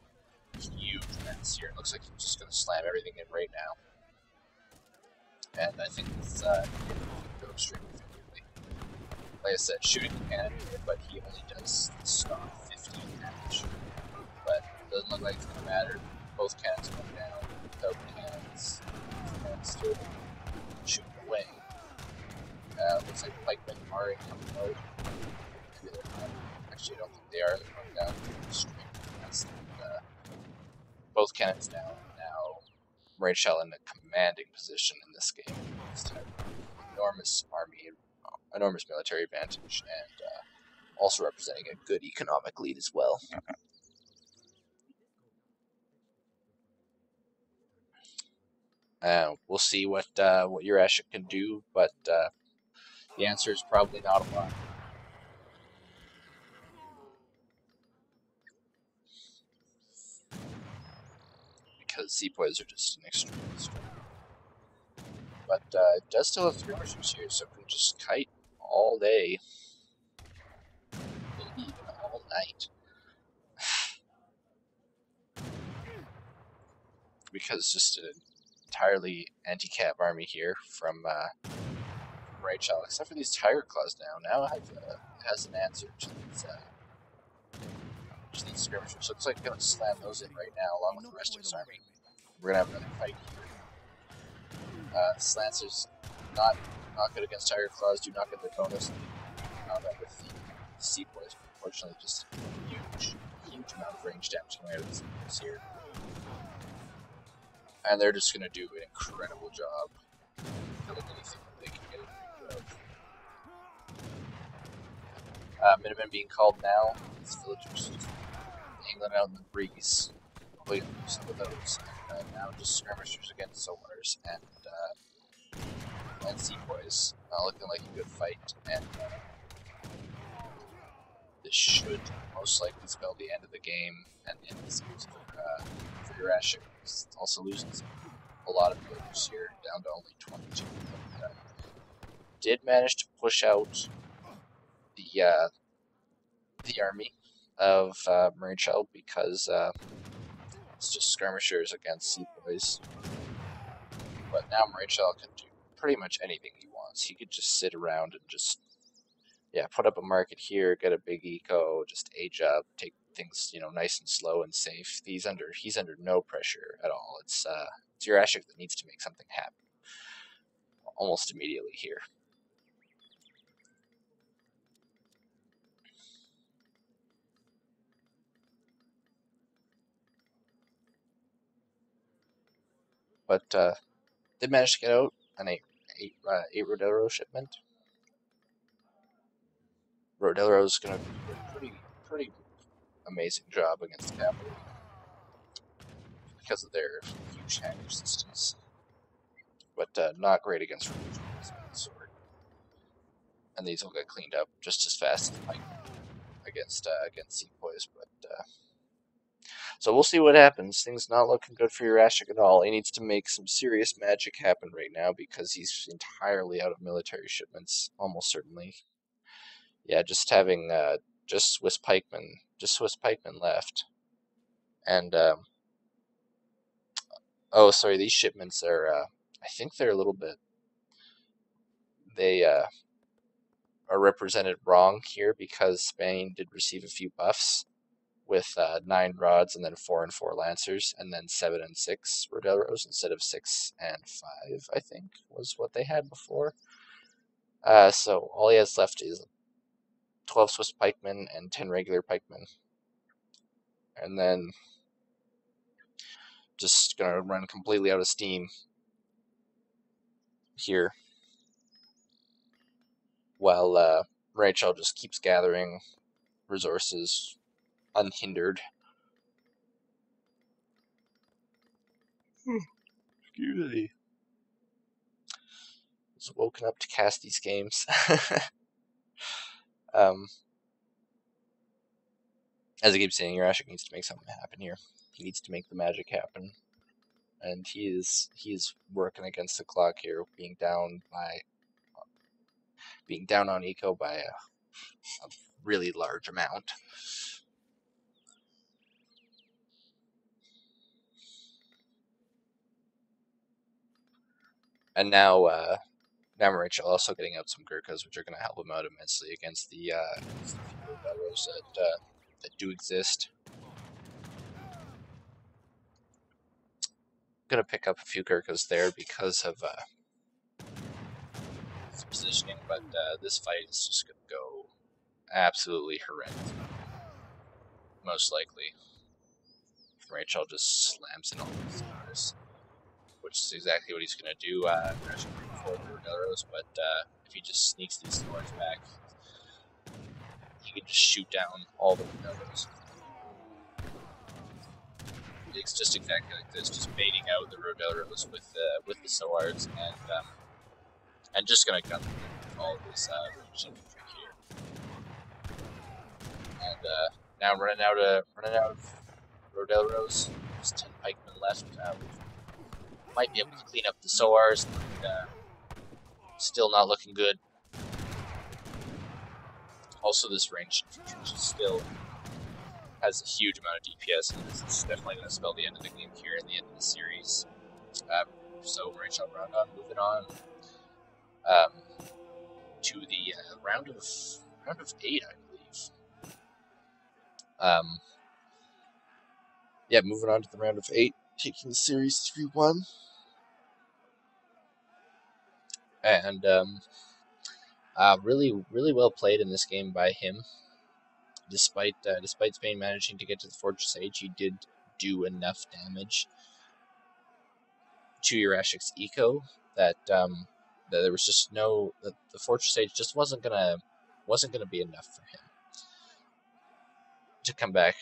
huge mess here. It looks like he's just going to slam everything in right now. And I think it's going to go extremely effectively. Like I said, shooting the cannon, but he only does stop 15 damage. But it doesn't look like it's going to matter. Both cannons went down. Without cannons still shooting away. Looks like pikemen are in coming mode. Maybe they're not. Actually, I don't think they are. They're going down the stream. Both cannons down. Now, Rachel in a commanding position in this game. It's an enormous army, enormous military advantage, and also representing a good economic lead as well. We'll see what Yurashic can do, but the answer is probably not a lot. Because sepoys are just an extremely strong. But it does still have skirmishers here, so it can just kite all day. Maybe even all night. Because just an entirely anti-cav army here from Rachel, except for these Tiger Claws now. Now it has an answer to these skirmishers. So it's like going to slam those in right now, along with the rest of his army. We're going to have another fight here. This Lancer's not good against Tiger Claws, do not get their bonus. Combat with the sepoys, unfortunately, just huge amount of range damage coming out of these sepoys here. And they're just going to do an incredible job killing anything that they can get in of. Minutemen being called now. These villagers just angling out in the breeze. Hopefully going to do some of those. And now just skirmishers against solars and sepoys. Looking like a good fight. And this should most likely spell the end of the game and end the series for Yurashic. He's also losing a lot of villagers here, down to only 22. But, did manage to push out the army of Marichal because it's just skirmishers against sepoys. But now Marichal can do pretty much anything he wants. He could just sit around and just put up a market here, get a big eco, just age up, take things nice and slow and safe. He's under no pressure at all. It's Yurashic that needs to make something happen almost immediately here. But they managed to get out an eight Rodero shipment. Rodero is going to do a pretty amazing job against cavalry because of their huge hand resistance, but not great against sword. And these will get cleaned up just as fast as pike against sepoys. But so we'll see what happens. Things not looking good for Yurashic at all. He needs to make some serious magic happen right now because he's entirely out of military shipments, almost certainly. Yeah, just having just Swiss pikemen left. And oh, sorry, these shipments are I think they're a little bit, they are represented wrong here because Spain did receive a few buffs with 9 rods and then 4 and 4 lancers and then 7 and 6 rodelros instead of 6 and 5, I think was what they had before. So all he has left is 12 Swiss pikemen and 10 regular pikemen. And then just going to run completely out of steam here while Rachel just keeps gathering resources unhindered. Excuse me. Just woken up to cast these games. Um, as I keep saying, Yurashic needs to make something happen here. He needs to make the magic happen, and he's working against the clock here, being down on eco by a really large amount. And now Rachel also getting out some Gurkhas, which are going to help him out immensely against the few rebels that do exist. Going to pick up a few Gurkhas there because of positioning, but this fight is just going to go absolutely horrendous. Most likely, Rachel just slams in all these stars, which is exactly what he's going to do. For Rodelos, but if he just sneaks these stars back, he can just shoot down all the Rodelos. It's just exactly like this, just baiting out the Rodelos with the Soars and just gonna gun them with all of this range infantry here. And now I'm running out of Rodelos. There's 10 pikemen left. We might be able to clean up the Soars, but still not looking good. Also, this range infantry still has a huge amount of DPS, and this is definitely going to spell the end of the game here and the end of the series. So Rachel round on, moving on to the round of 8, I believe. Yeah, moving on to the round of 8, taking the series 3-1. And really well played in this game by him. Despite Spain managing to get to the Fortress Age, he did do enough damage to Yurashic's eco that there was just that the Fortress Age just wasn't gonna be enough for him to come back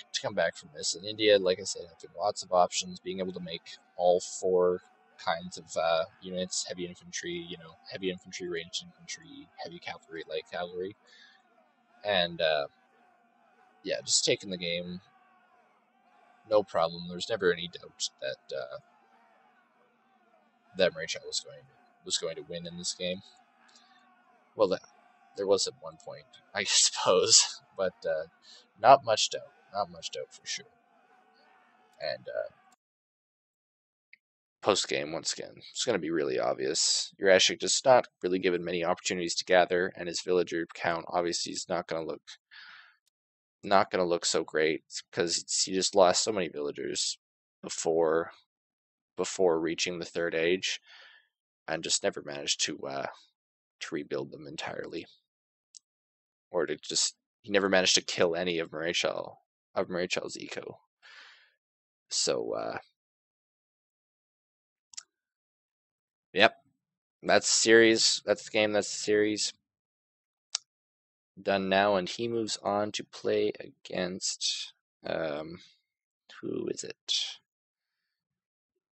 from this. In India, like I said, having lots of options, being able to make all 4 kinds of units: heavy infantry, heavy infantry, ranged infantry, heavy cavalry, light cavalry, and yeah, just taking the game, no problem. There's never any doubt that Rachel was going to win in this game. Well, there was at one point, I suppose, but not much doubt for sure. And post game, once again, it's going to be really obvious. Yurashic just not really given many opportunities to gather, and his villager count obviously is not going to look so great because he just lost so many villagers before reaching the 3rd age, and just never managed to rebuild them entirely, or he never managed to kill any of Marichal's eco. So yep, that's the series. That's the game. That's the series. Done now, and he moves on to play against who is it?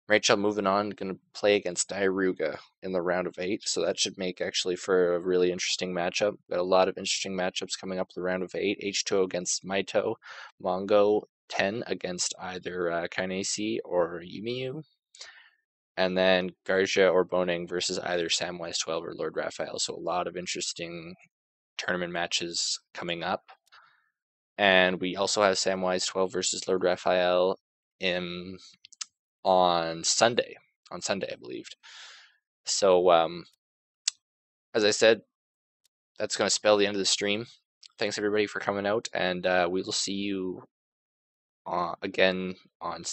Rachel moving on, going to play against Diaruga in the round of 8, so that should make actually for a really interesting matchup. Got a lot of interesting matchups coming up the round of 8. H2O against Maito, Mongo 10 against either Kainesi or Yumiyu, and then Garja or Boning versus either Samwise 12 or Lord Raphael. So a lot of interesting tournament matches coming up. And we also have Samwise 12 versus Lord Raphael on Sunday, I believe. So, as I said, that's going to spell the end of the stream. Thanks everybody for coming out, and we will see you again on